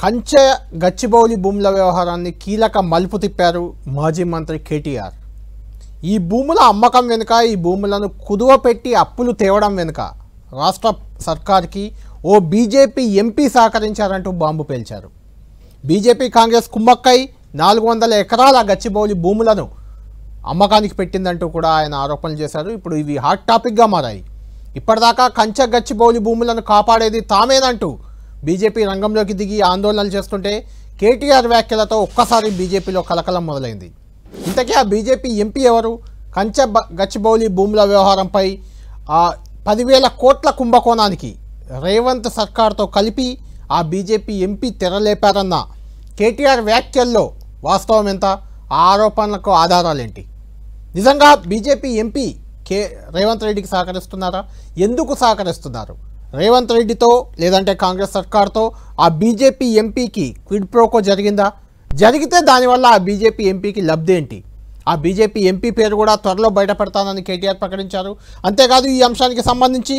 కంచె గచ్చిబౌలి భూముల వ్యవహారాన్ని కీలక మలుపు తిప్పారు మాజీ మంత్రి కేటీఆర్. ఈ భూముల అమ్మకం వెనుక, ఈ భూములను కుదువ పెట్టి అప్పులు తేవడం వెనుక రాష్ట్ర సర్కార్కి ఓ బీజేపీ ఎంపీ సహకరించారంటూ బాంబు పేల్చారు. బీజేపీ కాంగ్రెస్ కుమ్మక్కై 400 ఎకరాల గచ్చిబౌలి భూములను అమ్మకానికి పెట్టిందంటూ కూడా ఆయన ఆరోపణలు చేశారు. ఇప్పుడు ఇవి హాట్ టాపిక్గా మారాయి. ఇప్పటిదాకా కంచె గచ్చిబౌలి భూములను కాపాడేది తామేనంటూ బీజేపీ రంగంలోకి దిగి ఆందోళనలు చేస్తుంటే కేటీఆర్ వ్యాఖ్యలతో ఒక్కసారి బీజేపీలో కలకలం మొదలైంది. ఇంతకీ ఆ బీజేపీ ఎంపీ ఎవరు? కంచె గచ్చిబౌలి భూముల వ్యవహారంపై 10,000 కోట్ల కుంభకోణానికి రేవంత్ సర్కార్తో కలిపి ఆ బీజేపీ ఎంపీ తెరలేపారన్న కేటీఆర్ వ్యాఖ్యల్లో వాస్తవం ఎంత? ఆ ఆరోపణలకు ఆధారాలేంటి? నిజంగా బీజేపీ ఎంపీ రేవంత్ రెడ్డికి సహకరిస్తున్నారా? ఎందుకు సహకరిస్తున్నారు? రేవంత్ రెడ్డితో లేదంటే కాంగ్రెస్ సర్కార్తో ఆ బీజేపీ ఎంపీకి క్విడ్ ప్రోకో జరిగిందా? జరిగితే దానివల్ల ఆ బీజేపీ ఎంపీకి లబ్ధి ఏంటి? ఆ బీజేపీ ఎంపీ పేరు కూడా త్వరలో బయటపెడతానని కేటీఆర్ ప్రకటించారు. అంతేకాదు ఈ అంశానికి సంబంధించి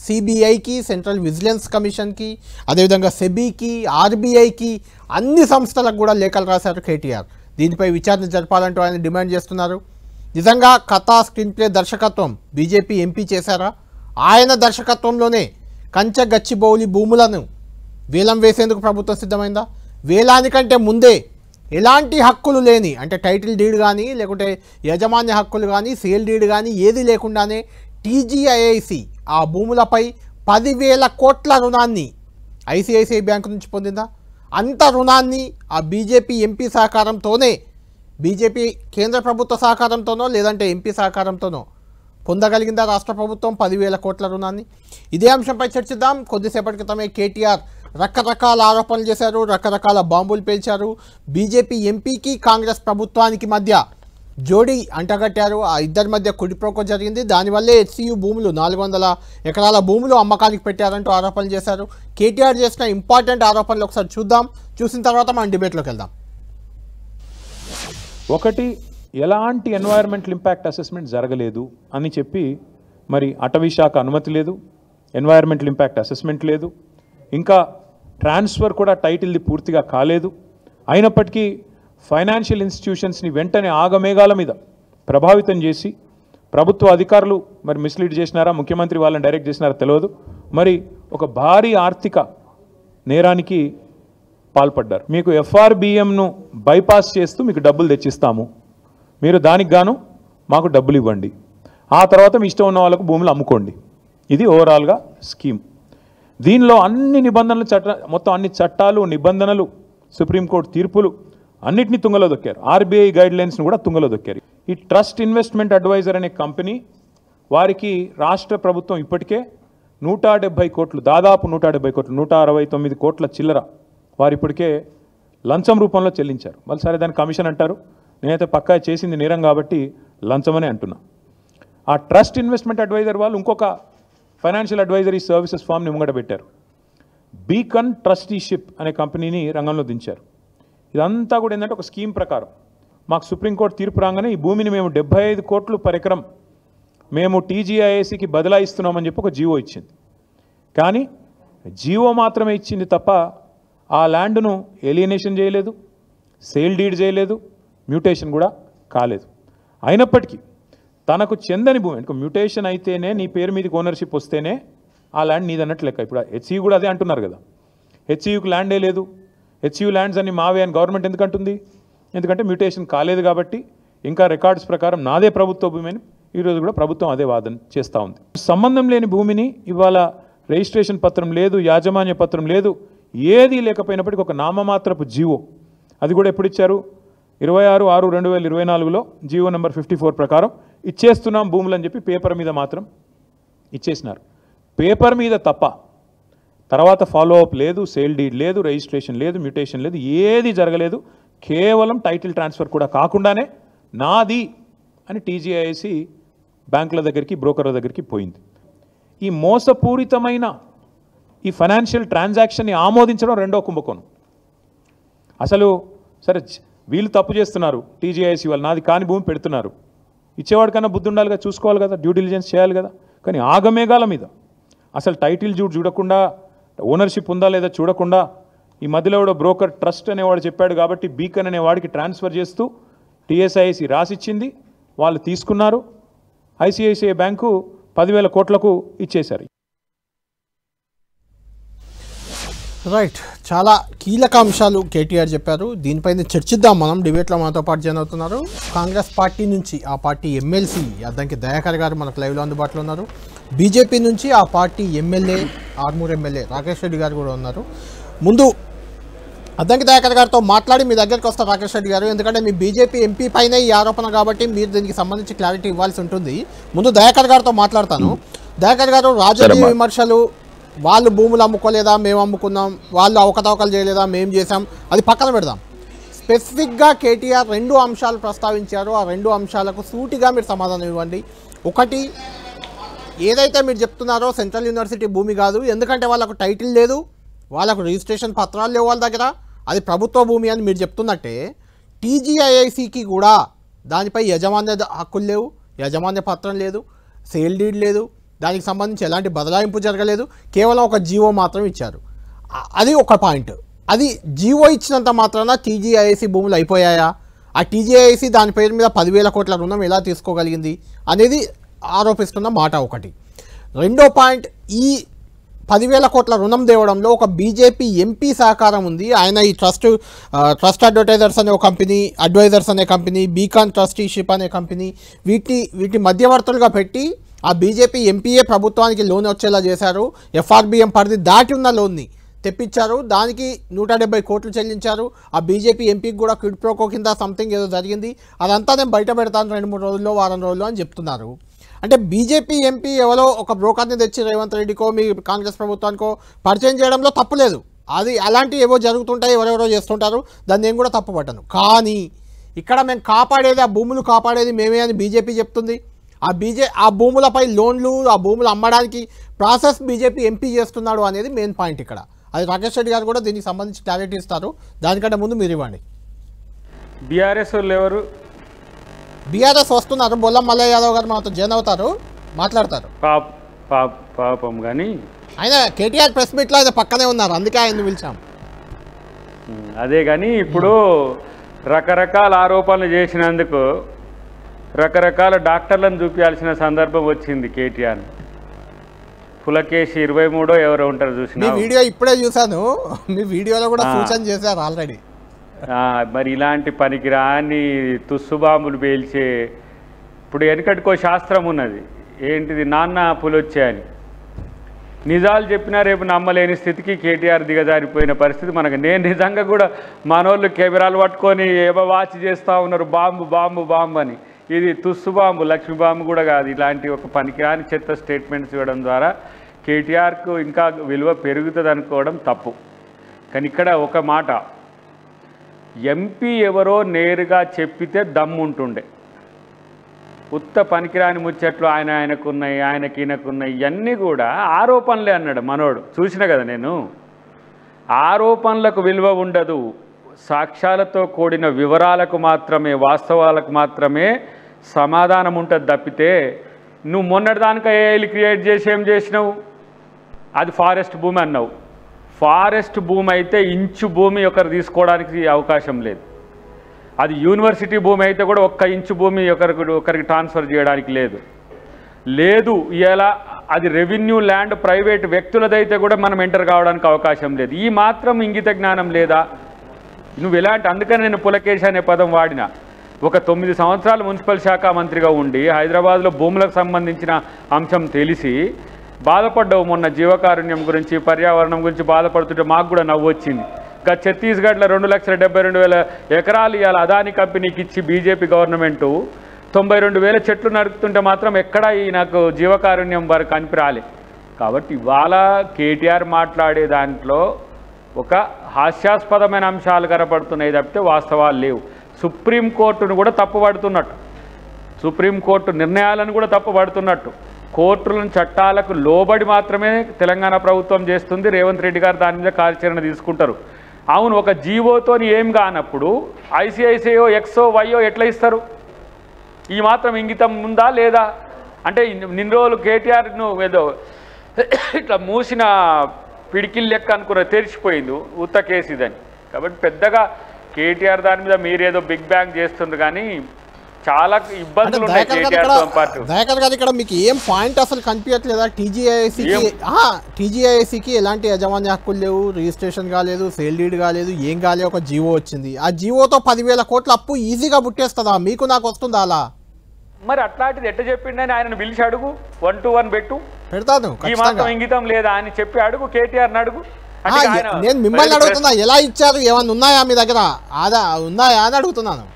సిబిఐకి, సెంట్రల్ విజిలెన్స్ కమిషన్కి, అదేవిధంగా సెబీకి, ఆర్బీఐకి, అన్ని సంస్థలకు కూడా లేఖలు రాశారు కేటీఆర్. దీనిపై విచారణ జరపాలంటూ ఆయన డిమాండ్ చేస్తున్నారు. నిజంగా కథా స్క్రీన్ ప్లే దర్శకత్వం బీజేపీ ఎంపీ చేశారా? ఆయన దర్శకత్వంలోనే కంచె గచ్చిబౌలి భూములను వేలం వేసేందుకు ప్రభుత్వం సిద్ధమైందా? వేలానికంటే ముందే ఎలాంటి హక్కులు లేని, అంటే టైటిల్ డీడ్ కానీ లేకుంటే యాజమాన్య హక్కులు కానీ సేల్ డీడ్ కానీ ఏది లేకుండానే టీజీఐఐసి ఆ భూములపై 10,000 కోట్ల రుణాన్ని ఐసిఐసిఐ బ్యాంకు నుంచి పొందిందా? అంత రుణాన్ని ఆ బీజేపీ ఎంపీ సహకారంతోనే, బీజేపీ కేంద్ర ప్రభుత్వ సహకారంతోనో లేదంటే ఎంపీ సహకారంతోనో పొందగలిగిందా రాష్ట్ర ప్రభుత్వం 10,000 కోట్ల రుణాన్ని? ఇదే అంశంపై చర్చిద్దాం. కొద్దిసేపటి క్రితమే కేటీఆర్ రకరకాల ఆరోపణలు చేశారు, రకరకాల బాంబులు పేల్చారు. బీజేపీ ఎంపీకి కాంగ్రెస్ ప్రభుత్వానికి మధ్య జోడీ అంటగట్టారు. ఆ ఇద్దరి మధ్య కుడిప్రోకో జరిగింది. దానివల్లే హెచ్సియు భూములు 400 ఎకరాల భూములు అమ్మకానికి పెట్టారంటూ ఆరోపణలు చేశారు. కేటీఆర్ చేసిన ఇంపార్టెంట్ ఆరోపణలు ఒకసారి చూద్దాం. చూసిన తర్వాత మనం డిబేట్లోకి వెళ్దాం. ఒకటి, ఎలాంటి ఎన్వైరన్మెంటల్ ఇంపాక్ట్ అసెస్మెంట్ జరగలేదు అని చెప్పి మరి అటవీ శాఖ అనుమతి లేదు, ఎన్వైరన్మెంటల్ ఇంపాక్ట్ అసెస్మెంట్ లేదు, ఇంకా ట్రాన్స్ఫర్ కూడా టైటిల్ది పూర్తిగా కాలేదు. అయినప్పటికీ ఫైనాన్షియల్ ఇన్స్టిట్యూషన్స్ని వెంటనే ఆగమేఘాల మీద ప్రభావితం చేసి ప్రభుత్వ అధికారులు మరి మిస్లీడ్ చేసినారా, ముఖ్యమంత్రి వాళ్ళని డైరెక్ట్ చేసినారా తెలియదు, మరి ఒక భారీ ఆర్థిక నేరానికి పాల్పడ్డారు. మీకు ఎఫ్ఆర్బిఎంను బైపాస్ చేస్తూ మీకు డబ్బులు తెచ్చిస్తాము, మీరు దానికి గాను మాకు డబ్బులు ఇవ్వండి, ఆ తర్వాత మీ ఇష్టం ఉన్న వాళ్ళకు భూములు అమ్ముకోండి. ఇది ఓవరాల్గా స్కీమ్. దీనిలో అన్ని నిబంధనలు మొత్తం అన్ని చట్టాలు, నిబంధనలు, సుప్రీంకోర్టు తీర్పులు అన్నిటినీ తుంగలో దొక్కారు. ఆర్బీఐ గైడ్లైన్స్ని కూడా తుంగలో దొక్కారు. ఈ ట్రస్ట్ ఇన్వెస్ట్మెంట్ అడ్వైజర్ అనే కంపెనీ వారికి రాష్ట్ర ప్రభుత్వం ఇప్పటికే 170 కోట్లు, దాదాపు 170 కోట్లు, 169 కోట్ల చిల్లర వారు ఇప్పటికే లంచం రూపంలో చెల్లించారు. మళ్ళీ సరే దాన్ని కమిషన్ అంటారు. నేనైతే పక్కా చేసింది నేరం కాబట్టి లంచమనే అంటున్నా. ఆ ట్రస్ట్ ఇన్వెస్ట్మెంట్ అడ్వైజర్ వాళ్ళు ఇంకొక ఫైనాన్షియల్ అడ్వైజరీ సర్వీసెస్ ఫామ్ని ముంగట పెట్టారు. బీకన్ ట్రస్టీషిప్ అనే కంపెనీని రంగంలో దించారు. ఇదంతా కూడా ఏంటంటే ఒక స్కీమ్ ప్రకారం మాకు సుప్రీంకోర్టు తీర్పు రాగానే ఈ భూమిని మేము 75 కోట్లు పర్ ఎకరం మేము టీజీఐఐసికి బదలాయిస్తున్నామని చెప్పి ఒక జీవో ఇచ్చింది. కానీ జీవో మాత్రమే ఇచ్చింది తప్ప ఆ ల్యాండ్ను ఎలియనేషన్ చేయలేదు, సేల్ డీడ్ చేయలేదు, మ్యూటేషన్ కూడా కాలేదు. అయినప్పటికీ తనకు చెందని భూమి, అంటే మ్యూటేషన్ అయితేనే నీ పేరు మీదకి ఓనర్షిప్ వస్తేనే ఆ ల్యాండ్ నీదన్నట్టు లెక్క. ఇప్పుడు హెచ్సియు కూడా అదే అంటున్నారు కదా, హెచ్సియుకి ల్యాండే లేదు, హెచ్సియు ల్యాండ్స్ అన్ని మావే అని గవర్నమెంట్ ఎందుకు అంటుంది? ఎందుకంటే మ్యూటేషన్ కాలేదు కాబట్టి ఇంకా రికార్డ్స్ ప్రకారం నాదే ప్రభుత్వ భూమి అని ఈరోజు కూడా ప్రభుత్వం అదే వాదన చేస్తూ ఉంది. సంబంధం లేని భూమిని ఇవాళ రిజిస్ట్రేషన్ పత్రం లేదు, యాజమాన్య పత్రం లేదు, ఏది లేకపోయినప్పటికీ ఒక నామమాత్రపు జీవో, అది కూడా ఎప్పుడు ఇచ్చారు? 26/6/2024లో జీవో నెంబర్ 54 ప్రకారం ఇచ్చేస్తున్నాం భూములు అని చెప్పి పేపర్ మీద మాత్రం ఇచ్చేసినారు. పేపర్ మీద తప్ప తర్వాత ఫాలో అప్ లేదు, సేల్ డీడ్ లేదు, రిజిస్ట్రేషన్ లేదు, మ్యూటేషన్ లేదు, ఏది జరగలేదు. కేవలం టైటిల్ ట్రాన్స్ఫర్ కూడా కాకుండానే నాది అని టీజీఐసి బ్యాంకుల దగ్గరికి, బ్రోకర్ల దగ్గరికి పోయింది. ఈ మోసపూరితమైన ఈ ఫైనాన్షియల్ ట్రాన్సాక్షన్ని ఆమోదించడం రెండో కుంభకోణం. అసలు సరే వీళ్ళు తప్పు చేస్తున్నారు, టీజీఐసి వాళ్ళు నాది కాని భూమి పెడుతున్నారు, ఇచ్చేవాడికన్నా బుద్ధి ఉండాలిగా, చూసుకోవాలి కదా, డ్యూ డిలిజెన్స్ చేయాలి కదా. కానీ ఆగమేఘాల మీద అసలు టైటిల్ చూడకుండా, ఓనర్షిప్ ఉందా లేదా చూడకుండా ఈ మధ్యలో కూడా బ్రోకర్ ట్రస్ట్ అనేవాడు చెప్పాడు కాబట్టి బీకన్ అనే వాడికి ట్రాన్స్ఫర్ చేస్తూ టీఎస్ఐసి రాసిచ్చింది, వాళ్ళు తీసుకున్నారు. ఐసిఐసిఐ బ్యాంకు 10,000 కోట్లకు ఇచ్చేశారు. రైట్, చాలా కీలక అంశాలు కేటీఆర్ చెప్పారు. దీనిపైన చర్చిద్దాం మనం. డిబేట్లో మనతో పాటు జాయిన్ అవుతున్నారు కాంగ్రెస్ పార్టీ నుంచి ఆ పార్టీ ఎమ్మెల్సీ అద్దంకి దయాకర్ గారు మనకు లైవ్లో అందుబాటులో ఉన్నారు. బీజేపీ నుంచి ఆ party MLA Armoor MLA Rakesh Reddy గారు కూడా ఉన్నారు. ముందు అద్దంకి దయాకర్ గారితో మాట్లాడి మీ దగ్గరికి వస్తారు రాకేష్ రెడ్డి గారు, ఎందుకంటే మీ బీజేపీ ఎంపీ పైన ఈ ఆరోపణ కాబట్టి మీరు దీనికి సంబంధించి క్లారిటీ ఇవ్వాల్సి ఉంటుంది. ముందు దయాకర్ గారితో మాట్లాడతాను. దయాకర్ గారు, రాజకీయ విమర్శలు, వాళ్ళు భూములు అమ్ముకోలేదా, మేము అమ్ముకున్నాం, వాళ్ళు అవకతవకలు చేయలేదా, మేము చేసాం, అది పక్కన పెడదాం. స్పెసిఫిక్గా కేటీఆర్ 2 అంశాలు ప్రస్తావించారు. ఆ 2 అంశాలకు సూటిగా మీరు సమాధానం ఇవ్వండి. ఒకటి, ఏదైతే మీరు చెప్తున్నారో సెంట్రల్ యూనివర్సిటీ భూమి కాదు, ఎందుకంటే వాళ్ళకు టైటిల్ లేదు, వాళ్ళకు రిజిస్ట్రేషన్ పత్రాలు లేవు వాళ్ళ దగ్గర, అది ప్రభుత్వ భూమి అని మీరు చెప్తున్నట్టే టీజీఐఐసికి కూడా దానిపై యజమాన్య హక్కులు లేవు, యజమాన్య పత్రం లేదు, సేల్ డీడ్ లేదు, దానికి సంబంధించి ఎలాంటి బదలాయింపు జరగలేదు, కేవలం ఒక జీవో మాత్రం ఇచ్చారు. అది ఒక పాయింట్. అది జీవో ఇచ్చినంత మాత్రాన టీజీఐఐసి భూములు అయిపోయాయా, ఆ టీజీఐఐసి దాని పేరు మీద 10,000 కోట్ల రుణం ఎలా తీసుకోగలిగింది అనేది ఆరోపిస్తున్న మాట ఒకటి. రెండో పాయింట్, ఈ 10,000 కోట్ల రుణం తేవడంలో ఒక బీజేపీ ఎంపీ సహకారం ఉంది. ఆయన ఈ ట్రస్ట్ అడ్వర్టైజర్స్ అనే ఒక కంపెనీ, అడ్వైజర్స్ అనే కంపెనీ, బీకాన్ ట్రస్టీషిప్ అనే కంపెనీ, వీటి మధ్యవర్తులుగా పెట్టి ఆ బీజేపీ ఎంపీఏ ప్రభుత్వానికి లోన్ వచ్చేలా చేశారు. ఎఫ్ఆర్బిఎం పరిధి దాటి ఉన్న లోన్ని తెప్పించారు, దానికి 170 కోట్లు చెల్లించారు. ఆ బీజేపీ ఎంపీకి కూడా క్విడ్ ప్రోకో కింద సంథింగ్ ఏదో జరిగింది, అదంతా నేను బయట పెడతాను 2-3 రోజుల్లో, వారం రోజుల్లో అని చెప్తున్నారు. అంటే బీజేపీ ఎంపీ ఎవరో ఒక బ్రోకర్ని తెచ్చి రేవంత్ రెడ్డికో మీ కాంగ్రెస్ ప్రభుత్వానికో పరిచయం చేయడంలో తప్పులేదు. అది అలాంటివి ఏవో జరుగుతుంటాయి, ఎవరెవరో చేస్తుంటారు, దాన్ని నేను కూడా తప్పు పట్టను. కానీ ఇక్కడ మేము కాపాడేది, ఆ భూములు కాపాడేది మేమే అని బీజేపీ చెప్తుంది. ఆ భూములపై లోన్లు, ఆ భూములు అమ్మడానికి ప్రాసెస్ బీజేపీ ఎంపీ చేస్తున్నాడు అనేది మెయిన్ పాయింట్ ఇక్కడ. అది రాకేష్ రెడ్డి గారు కూడా దీనికి సంబంధించి క్లారిటీ ఇస్తారు. దానికంటే ముందు మీరు ఇవ్వండి. బీఆర్ఎస్ వాళ్ళు ఎవరు? బీఆర్ఎస్ వస్తున్నారు, బొల్లం మల్లయ్య యాదవ్ గారు మనతో జాయిన్ అవుతారు, మాట్లాడతారు. పాపం కానీ ఆయన కేటీఆర్ ప్రెస్ మీట్లో ఆయన పక్కనే ఉన్నారు, అందుకే ఆయన్ని పిలిచాం. అదే కానీ ఇప్పుడు రకరకాల ఆరోపణలు చేసినందుకు రకరకాల డాక్టర్లను చూపించాల్సిన సందర్భం వచ్చింది కేటీఆర్. పులకేశి 23 ఎవరో ఉంటారు చూసిన. మీ వీడియో ఇప్పుడే చూశాను, మీ వీడియోలో కూడా సూచన చేశారు ఆల్రెడీ. మరి ఇలాంటి పనికిరాని తుస్సుబాంబులు పేల్చే, ఇప్పుడు వెనకటికో శాస్త్రం ఉన్నది, ఏంటిది, నాన్న పులొచ్చే అని. నిజాలు చెప్పినా రేపు నమ్మలేని స్థితికి కేటీఆర్ దిగజారిపోయిన పరిస్థితి మనకు. నేను నిజంగా కూడా మనోళ్ళు కెమెరాలు పట్టుకొని ఏమో వాచ్ చేస్తూ ఉన్నారు, బాంబు బాంబు బాంబు అని. ఇది తుస్సు బాంబు, లక్ష్మీ బాంబు కూడా కాదు. ఇలాంటి ఒక పనికిరాని చెత్త స్టేట్మెంట్స్ ఇవ్వడం ద్వారా కేటీఆర్కు ఇంకా విలువ పెరుగుతుంది అనుకోవడం తప్పు. కానీ ఇక్కడ ఒక మాట, ఎంపీ ఎవరో నేరుగా చెప్పితే దమ్ముంటుండే. ఉత్త పనికిరాని ముచ్చట్లు ఆయనకున్నాయి, ఈయనకున్నాయి, ఇవన్నీ కూడా ఆరోపణలే అన్నాడు మనోడు. చూసిన కదా నేను, ఆరోపణలకు విలువ ఉండదు, సాక్ష్యాలతో కూడిన వివరాలకు మాత్రమే, వాస్తవాలకు మాత్రమే సమాధానం ఉంటుంది తప్పితే, నువ్వు మొన్నటిదానిక ఏఐలు క్రియేట్ చేసి ఏం చేసినావు, అది ఫారెస్ట్ భూమి అన్నావు. ఫారెస్ట్ భూమి అయితే ఇంచు భూమి ఒకరు తీసుకోవడానికి అవకాశం లేదు. అది యూనివర్సిటీ భూమి అయితే కూడా 1 ఇంచు భూమి ఒకరికి ట్రాన్స్ఫర్ చేయడానికి లేదు. ఇలా అది రెవెన్యూ ల్యాండ్ ప్రైవేట్ వ్యక్తులదైతే కూడా మనం ఎంటర్ కావడానికి అవకాశం లేదు. ఈ మాత్రం ఇంగిత జ్ఞానం లేదా నువ్వు ఎలాంటి? అందుకని నేను పులకేశ్ అనే పదం వాడిన. ఒక 9 సంవత్సరాలు మున్సిపల్ శాఖ మంత్రిగా ఉండి హైదరాబాద్లో భూములకు సంబంధించిన అంశం తెలిసి బాధపడ్డావు. మొన్న జీవకారుణ్యం గురించి, పర్యావరణం గురించి బాధపడుతుంటే మాకు కూడా నవ్వు వచ్చింది. ఇంకా ఛత్తీస్గఢ్లో 2,72,000 ఎకరాలు ఇవాళ అదాని కంపెనీకి ఇచ్చి బీజేపీ గవర్నమెంటు 92,000 చెట్లు నరుకుతుంటే మాత్రం ఎక్కడా ఈ నాకు జీవకారుణ్యం వరకు కనిపిరాలి. కాబట్టి ఇవాళ కేటీఆర్ మాట్లాడే దాంట్లో ఒక హాస్యాస్పదమైన అంశాలు కనపడుతున్నాయి తప్పితే వాస్తవాలు లేవు. సుప్రీంకోర్టును కూడా తప్పుపడుతున్నట్టు, సుప్రీంకోర్టు నిర్ణయాలను కూడా తప్పుపడుతున్నట్టు, కోర్టులను చట్టాలకు లోబడి మాత్రమే తెలంగాణ ప్రభుత్వం చేస్తుంది. రేవంత్ రెడ్డి గారు దాని మీద కార్యాచరణ తీసుకుంటారు. అవును, ఒక జీవోతో ఏం కానప్పుడు ఐసిఐసిఐఓ ఎక్సో వైయో ఎట్లా ఇస్తారు? ఈ మాత్రం ఇంగితం ఉందా లేదా? అంటే నిన్న రోజులు కేటీఆర్ను ఏదో ఇట్లా మూసిన పిడికిల్ లెక్క అనుకున్న తెరిచిపోయింది ఉత్త కేసు ఇదని. కాబట్టి పెద్దగా కేటీఆర్ దాని మీద మీరేదో బిగ్ బ్యాంగ్ చేస్తుంది కానీ చాలా ఇబ్బందులు ఉన్నాయి కేటీఆర్తో పాటు. దయాకర్ గారు ఇక్కడ మీకు ఏం పాయింట్ అసలు కనిపించట్లేదా? టీజీఐఏసీకి ఎలాంటి యజమాని హక్కులు లేవు, రిజిస్ట్రేషన్ కాలేదు, సేల్ డీడ్ కాలేదు, ఏం కాలేదు, ఒక జీవో వచ్చింది. ఆ జీవోతో 10,000 కోట్ల అప్పు ఈజీగా పుట్టేస్తుందా? మీకు నాకు వస్తుందా అలా? మరి అట్లాంటిది ఎట్ట చెప్పిండని ఆయనను పిలిచి అడుగు, 1 to 1 పెట్టు, పెడతాను. ఈ మాత్రం ఇంగితం లేదా అని చెప్పి అడుగు, కేటీఆర్ని అడుగు. నేను మిమ్మల్ని అడుగుతున్నా, ఎలా ఇచ్చారు, ఏమన్నా ఉన్నాయా మీ దగ్గర, ఉన్నాయా అని అడుగుతున్నాను.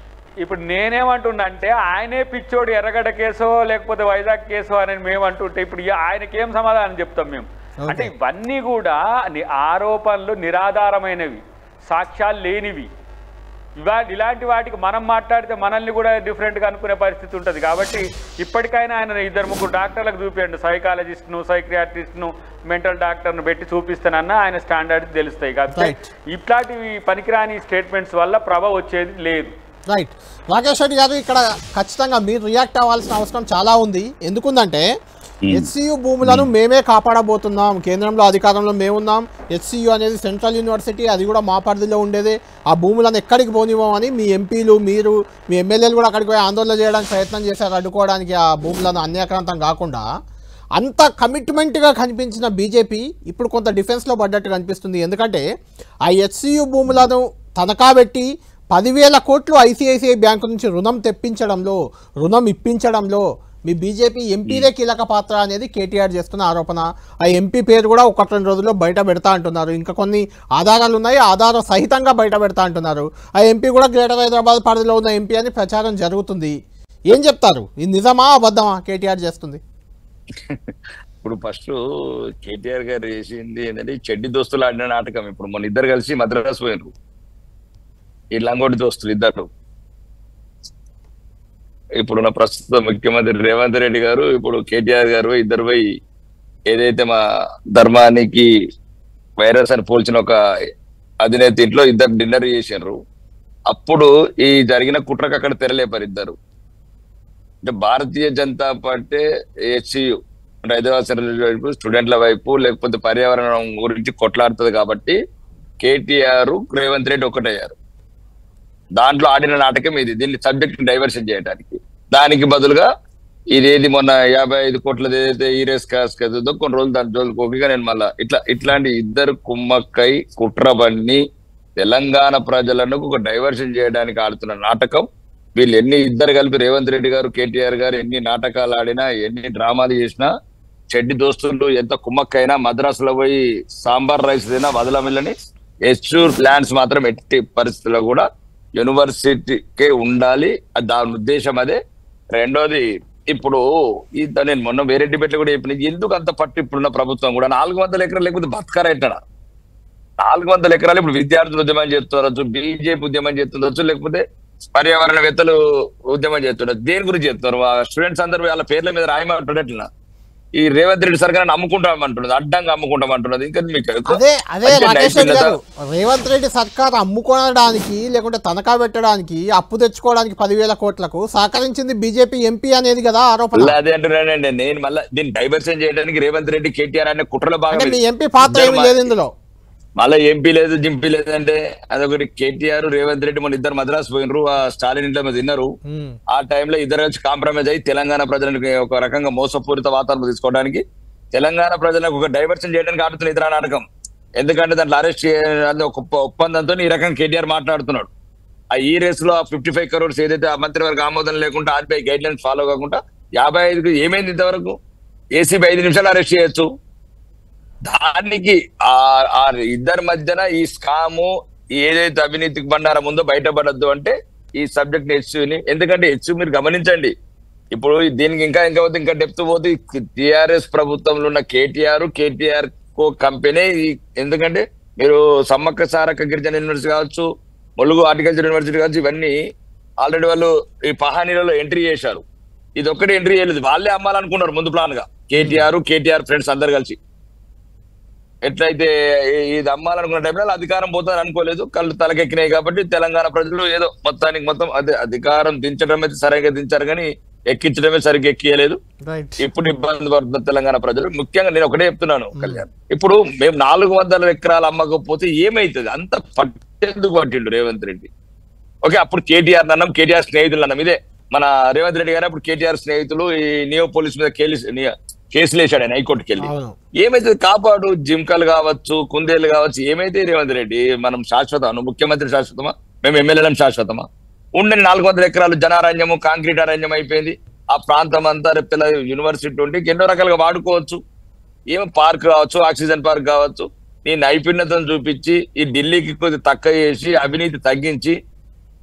ఇప్పుడు నేనేమంటున్నా అంటే ఆయనే పిచ్చోడు, ఎర్రగడ్డ కేసో లేకపోతే వైజాగ్ కేసో అని మేమంటుంటే ఇప్పుడు ఆయనకి ఏం సమాధానం చెప్తాం మేము? అంటే ఇవన్నీ కూడా ఆరోపణలు నిరాధారమైనవి, సాక్ష్యాలు లేనివి. ఇలాంటి వాటికి మనం మాట్లాడితే మనల్ని కూడా డిఫరెంట్గా అనుకునే పరిస్థితి ఉంటుంది. కాబట్టి ఇప్పటికైనా ఆయన 2-3 డాక్టర్లకు చూపించండి, సైకాలజిస్ట్ను, సైక్రియాట్రిస్ట్ను, మెంటల్ డాక్టర్ను పెట్టి చూపిస్తానన్నా ఆయన స్టాండర్డ్స్ తెలుస్తాయి. కాబట్టి ఇట్లాంటివి పనికిరాని స్టేట్మెంట్స్ వల్ల ప్రభ వచ్చేది లేదు. రైట్. రాకేష్ రెడ్డి గారు, ఇక్కడ ఖచ్చితంగా మీరు రియాక్ట్ అవ్వాల్సిన అవసరం చాలా ఉంది. ఎందుకుందంటే హెచ్సియు భూములను మేమే కాపాడబోతున్నాం, కేంద్రంలో అధికారంలో మేమున్నాం, హెచ్సియు అనేది సెంట్రల్ యూనివర్సిటీ, అది కూడా మా పరిధిలో ఉండేదే, ఆ భూములను ఎక్కడికి పోనివ్వమని మీ ఎంపీలు, మీరు, మీ ఎమ్మెల్యేలు కూడా అక్కడికి పోయి ఆందోళన చేయడానికి ప్రయత్నం చేశారు, అడ్డుకోవడానికి ఆ భూములను అన్యాక్రాంతం కాకుండా. అంత కమిట్మెంట్గా కనిపించిన బీజేపీ ఇప్పుడు కొంత డిఫెన్స్లో పడ్డట్టు కనిపిస్తుంది. ఎందుకంటే ఆ హెచ్సియు భూములను తనఖా పెట్టి 10,000 కోట్లు ఐసిఐసిఐ బ్యాంకు నుంచి రుణం ఇప్పించడంలో మీ బీజేపీ ఎంపీదే కీలక పాత్ర అనేది కేటీఆర్ చేస్తున్న ఆరోపణ. ఆ ఎంపీ పేరు కూడా 1-2 రోజుల్లో బయట పెడతా అంటున్నారు. ఇంకా కొన్ని ఆధారాలు ఉన్నాయి, ఆధార సహితంగా బయట పెడతా అంటున్నారు. ఆ ఎంపీ కూడా గ్రేటర్ హైదరాబాద్ పరిధిలో ఉన్న ఎంపీ అని ప్రచారం జరుగుతుంది. ఏం చెప్తారు, ఇది నిజమా అబద్ధమా కేటీఆర్ చేస్తుంది? ఇప్పుడు ఫస్ట్ కేటీఆర్ గారు చేసింది ఏంటంటే చెడ్డి దోస్తులు ఆడిన నాటకం. ఇప్పుడు మన ఇద్దరు కలిసి మద్రాసు పోయినరు, ఈ లంగోటి దోస్తులు ఇద్దరు. ఇప్పుడున్న ప్రస్తుత ముఖ్యమంత్రి రేవంత్ రెడ్డి గారు, ఇప్పుడు కేటీఆర్ గారు ఇద్దరు పోయి ఏదైతే మా ధర్మానికి వైరస్ అని పోల్చిన ఒక అధినేత ఇంట్లో ఇద్దరు డిన్నర్ చేసినారు. అప్పుడు ఈ జరిగిన కుట్రకు అక్కడ తెరలేపారు ఇద్దరు. అంటే భారతీయ జనతా పార్టీ హెచ్సియు అంటే హైదరాబాద్ సెంట్రల్ వైపు, స్టూడెంట్ల వైపు, లేకపోతే పర్యావరణం గురించి కొట్లాడుతుంది. కాబట్టి కేటీఆర్ రేవంత్ రెడ్డి ఒకటయ్యారు. దాంట్లో ఆడిన నాటకం ఇది. దీన్ని సబ్జెక్ట్ డైవర్షన్ చేయడానికి, దానికి బదులుగా ఇదేది మొన్న 55 కోట్లది ఏదైతే ఈ రేస్ కాస్ కదో కొన్ని రోజులు దాని జోలికి పోగా నేను మళ్ళా ఇట్లాంటి ఇద్దరు కుమ్మక్కై కుట్రబన్ని తెలంగాణ ప్రజలను ఒక డైవర్షన్ చేయడానికి ఆడుతున్న నాటకం. వీళ్ళు ఇద్దరు కలిపి రేవంత్ రెడ్డి గారు, కేటీఆర్ గారు ఎన్ని నాటకాలు ఆడినా, ఎన్ని డ్రామాలు చేసినా, చెడ్డి దోస్తులు ఎంత కుమ్మక్కైనా మద్రాసులో పోయి సాంబార్ రైస్ తినా వదలమిల్లని ఎస్యూర్ ప్లాన్స్ మాత్రం ఎట్టి పరిస్థితుల్లో కూడా యూనివర్సిటీకే ఉండాలి. దాని ఉద్దేశం అదే. రెండోది, ఇప్పుడు నేను మొన్న వేరే డిబేట్లు కూడా చెప్పిన, ఎందుకు అంత పట్టు ఇప్పుడున్న ప్రభుత్వం కూడా 400 ఎకరాలు లేకపోతే బతకారెట్టడా? 400 ఎకరాలు ఇప్పుడు విద్యార్థులు ఉద్యమం చేస్తుండొచ్చు, బీజేపీ ఉద్యమం చేస్తుండొచ్చు, లేకపోతే పర్యావరణవేత్తలు ఉద్యమం చేస్తుండొచ్చు. దేని గురించి చెప్తున్నారు? స్టూడెంట్స్ అందరూ వాళ్ళ పేర్ల మీద రాయమంటాడు. ఎట్లా ఈ రేవంత్ రెడ్డి సర్కార్ అమ్ముకుంటామంటున్నది, అడ్డంగా అమ్ముకుంటామంటున్నది. ఇంకా మీకు రేవంత్ రెడ్డి సర్కార్ అమ్ముకోవడానికి లేకుంటే తనఖా పెట్టడానికి, అప్పు తెచ్చుకోవడానికి 10,000 కోట్లకు సహకరించింది బీజేపీ ఎంపీ అనేది కదా ఆరోపణ. అదే అంటున్నానండి నేను. మళ్ళీ దీన్ని డైవర్షన్ చేయడానికి రేవంత్ రెడ్డి, కేటీఆర్ అనే కుట్రలో భాగం. మీ ఎంపీ పాత్ర ఏమీ లేదు ఇందులో. మళ్ళీ ఎంపీ లేదు, జింపీ లేదు అంటే అదొకటి. కేటీఆర్, రేవంత్ రెడ్డి మన ఇద్దరు మద్రాసు పోయినరు, ఆ స్టాలిన్ ఇంట్లో మీద తిన్నారు. ఆ టైంలో ఇద్దరు వచ్చి కాంప్రమైజ్ అయ్యి తెలంగాణ ప్రజలకు ఒక రకంగా మోసపూరిత వాతావరణం తీసుకోవడానికి, తెలంగాణ ప్రజలకు ఒక డైవర్షన్ చేయడానికి ఆడుతున్న ఇతర నాటకం. ఎందుకంటే దాంట్లో అరెస్ట్ చేయాలని ఒక ఒప్పందంతో ఈ రకంగా కేటీఆర్ మాట్లాడుతున్నాడు. ఆ ఈ రేస్ లో 55 crores ఏదైతే ఆ మంత్రివర్గ ఆమోదం లేకుండా, ఆర్బీఐ గైడ్ లైన్స్ ఫాలో కాకుండా 55కు ఏమైంది ఇంతవరకు? ఏసీబీ 5 నిమిషాలు అరెస్ట్ చేయొచ్చు. దానికి ఆ ఇద్దరి మధ్యన ఈ స్కాము ఏదైతే అవినీతికి బండారం ఉందో బయటపడద్దు అంటే ఈ సబ్జెక్ట్ హెచ్యుని. ఎందుకంటే హెచ్యు మీరు గమనించండి, ఇప్పుడు దీనికి ఇంకా డెప్త్ పోతే టిఆర్ఎస్ ప్రభుత్వంలో ఉన్న కేటీఆర్ కో కంపెనీ. ఎందుకంటే మీరు సమ్మక్క సారక్క గిరిజన యూనివర్సిటీ కావచ్చు, ములుగు హార్టికల్చర్ యూనివర్సిటీ కావచ్చు, ఇవన్నీ ఆల్రెడీ వాళ్ళు ఈ పహానీలలో ఎంట్రీ చేశారు. ఇది ఒక్కటి ఎంట్రీ చేయలేదు, వాళ్ళే అమ్మాలనుకున్నారు ముందు ప్లాన్ గా. కేటీఆర్ ఫ్రెండ్స్ అందరు కలిసి ఎట్లయితే ఇది అమ్మాలనుకున్న టైంలో అధికారం పోతారు అనుకోలేదు, కళ్ళు తలకెక్కినాయి. కాబట్టి తెలంగాణ ప్రజలు ఏదో మొత్తం అదే అధికారం దించడం అయితే సరిగ్గా దించారు, కానీ ఎక్కించడమే సరిగ్గా ఎక్కియలేదు. రైట్. ఇప్పుడు ఇబ్బంది పడుతున్న తెలంగాణ ప్రజలు. ముఖ్యంగా నేను ఒకటే చెప్తున్నాను కళ్యాణ్, ఇప్పుడు మేము 400 ఎకరాలు అమ్మకపోతే ఏమైతుంది? అంత పట్టేందుకు పట్టిండు రేవంత్ రెడ్డి. ఓకే, అప్పుడు కేటీఆర్ అన్నాం, కేటీఆర్ స్నేహితులు అన్నాం. ఇదే మన రేవంత్ రెడ్డి గారు అప్పుడు కేటీఆర్ స్నేహితులు ఈ నియో పోలీస్ మీద కేసులు వేశాడు ఆయన హైకోర్టుకి వెళ్ళి. ఏమైతే కాపాడు జింకలు కావచ్చు, కుందేలు కావచ్చు, ఏమైతే రేవంత్ రెడ్డి మనం శాశ్వతం, ముఖ్యమంత్రి శాశ్వతమా, మేము ఎమ్మెల్యేలం శాశ్వతమా? ఉండని 400 ఎకరాలు జనారణ్యము, కాంక్రీట్ అరణ్యం అయిపోయింది. ఆ ప్రాంతం అంతా రేపు యూనివర్సిటీ ఉంటే ఎన్నో రకాలుగా వాడుకోవచ్చు. ఏమో పార్క్ కావచ్చు, ఆక్సిజన్ పార్క్ కావచ్చు. నీ నైపుణ్యతను చూపించి ఈ ఢిల్లీకి కొద్దిగా తక్కువ చేసి అవినీతి తగ్గించి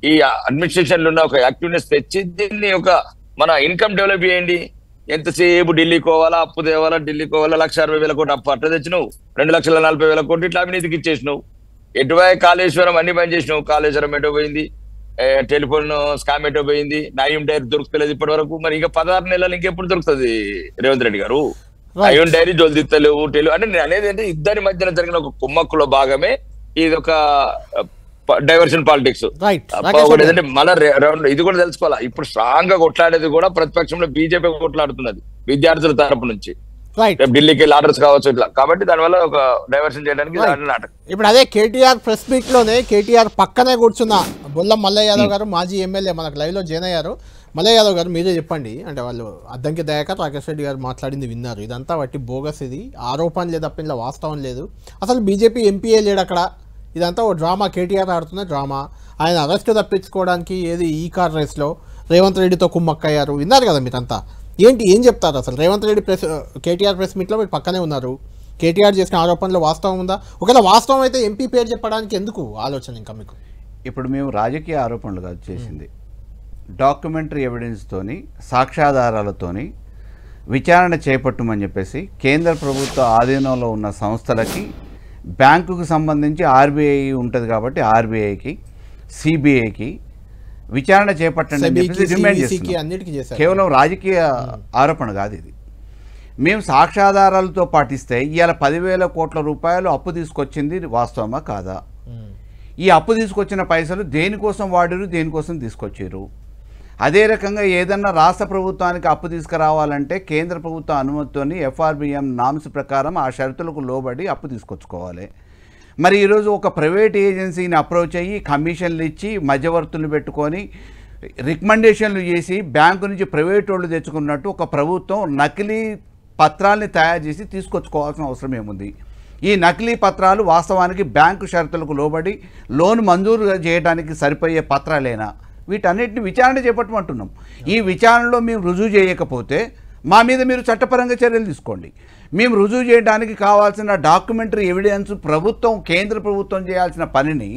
ఈ అడ్మినిస్ట్రేషన్ లో ఉన్న ఒక యాక్టివ్నెస్ తెచ్చి దీన్ని ఒక మన ఇన్కమ్ డెవలప్ చేయండి. ఎంతసేపు ఢిల్లీకి పోవాలా, అప్పు తేవాలా, ఢిల్లీకి పోవాలా, 1,60,000 కోట్లు అప్పు అట్లా తెచ్చినావు, 2,40,000 కోట్లు ఇట్లా అవినీతికి ఇచ్చేసినావు. ఎటువై కాళేశ్వరం అన్ని పని చేసినావు. కాళేశ్వరం ఎటో పోయింది, టెలిఫోన్ స్కామ్ ఎటో పోయింది, నయం డైరీ దొరుకుతలేదు ఇప్పటి వరకు. మరి ఇంకా 16 నెలలు ఇంకెప్పుడు దొరుకుతుంది రేవంత్ రెడ్డి గారు? నయం డైరీ జోల్దిత్తలేవు. అంటే నేను అనేది అంటే ఇద్దరి మధ్యన జరిగిన ఒక కుమ్మక్కులో భాగమే ఇది ఒక డైవర్షన్ పాలిటిక్స్. ఏంటంటే మళ్ళీ ఇది కూడా తెలుసుకోవాలా, ఇప్పుడు స్ట్రాంగ్ గా కొట్లాడేది కూడా ప్రతిపక్షంలో బీజేపీ కొట్లాడుతున్నది విద్యార్థుల తరపు నుంచి. ఢిల్లీకి ఆర్డర్స్ కావచ్చు ఇట్లా. కాబట్టి దానివల్ల ఒక డైవర్షన్ చేయడానికి నాటకం. ఇప్పుడు అదే కేటీఆర్ ప్రెస్ మీట్ లోనే కేటీఆర్ పక్కనే కూర్చున్న బొల్లం మల్లయ్య యాదవ్ గారు, మాజీ ఎమ్మెల్యే, మనకు లైవ్ లో జాయిన్ అయ్యారు. మల్లయ్య యాదవ్ గారు మీరే చెప్పండి, అంటే వాళ్ళు అద్దంకి దయాకర్ రాకేష్ రెడ్డి గారు మాట్లాడింది విన్నారు. ఇదంతా బట్టి బోగస్, ఇది ఆరోపణ లేదు తప్ప ఇందులో వాస్తవం లేదు. అసలు బీజేపీ ఎంపీఏ లేడు అక్కడ. ఇదంతా ఓ డ్రామా, కేటీఆర్ ఆడుతున్న డ్రామా. ఆయన అరెస్ట్ తప్పించుకోవడానికి ఏది ఈ కార్ రేస్లో రేవంత్ రెడ్డితో కుమ్మక్కయ్యారు. విన్నారు కదా మీరంతా. ఏం చెప్తారు అసలు? రేవంత్ రెడ్డి కేటీఆర్ ప్రెస్ మీట్లో మీరు పక్కనే ఉన్నారు. కేటీఆర్ చేసిన ఆరోపణలో వాస్తవం ఉందా? ఒకవేళ వాస్తవం అయితే ఎంపీ పేరు చెప్పడానికి ఎందుకు ఆలోచన ఇంకా మీకు? ఇప్పుడు మేము రాజకీయ ఆరోపణలు కాదు చేసింది, డాక్యుమెంటరీ ఎవిడెన్స్తోని, సాక్ష్యాధారాలతోని విచారణ చేపట్టమని చెప్పేసి కేంద్ర ప్రభుత్వ ఆధీనంలో ఉన్న సంస్థలకి, బ్యాంకుకు సంబంధించి ఆర్బీఐ ఉంటుంది కాబట్టి ఆర్బీఐకి, సిబిఐకి విచారణ చేపట్టండి అని చెప్పేసి డిమాండ్ చేస్తున్నాం. కేవలం రాజకీయ ఆరోపణ కాదు ఇది. మేము సాక్ష్యాధారాలతో పాటిస్తే ఇవాళ 10,000 కోట్ల రూపాయలు అప్పు తీసుకొచ్చింది వాస్తవమా కాదా? ఈ అప్పు తీసుకొచ్చిన పైసలు దేనికోసం వాడిరు, దేనికోసం తీసుకొచ్చారు? అదే రకంగా ఏదన్నా రాష్ట్ర ప్రభుత్వానికి అప్పు తీసుకురావాలంటే కేంద్ర ప్రభుత్వ అనుమతితోని ఎఫ్ఆర్బిఎం నామ్స్ ప్రకారం ఆ షరతులకు లోబడి అప్పు తీసుకొచ్చుకోవాలి. మరి ఈరోజు ఒక ప్రైవేట్ ఏజెన్సీని అప్రోచ్ అయ్యి కమిషన్లు ఇచ్చి మధ్యవర్తులు పెట్టుకొని రికమెండేషన్లు చేసి బ్యాంకు నుంచి ప్రైవేట్ వాళ్ళు తెచ్చుకున్నట్టు ఒక ప్రభుత్వం నకిలీ పత్రాల్ని తయారు చేసి తీసుకొచ్చుకోవాల్సిన అవసరం ఏముంది? ఈ నకిలీ పత్రాలు వాస్తవానికి బ్యాంకు షరతులకు లోబడి లోన్ మంజూరు చేయడానికి సరిపోయే పత్రాలేనా? వీటన్నిటిని విచారణ చేపట్టమంటున్నాం. ఈ విచారణలో మేము రుజువు చేయకపోతే మా మీద మీరు చట్టపరంగా చర్యలు తీసుకోండి. మేము రుజువు చేయడానికి కావాల్సిన డాక్యుమెంటరీ ఎవిడెన్స్ ప్రభుత్వం, కేంద్ర ప్రభుత్వం చేయాల్సిన పనిని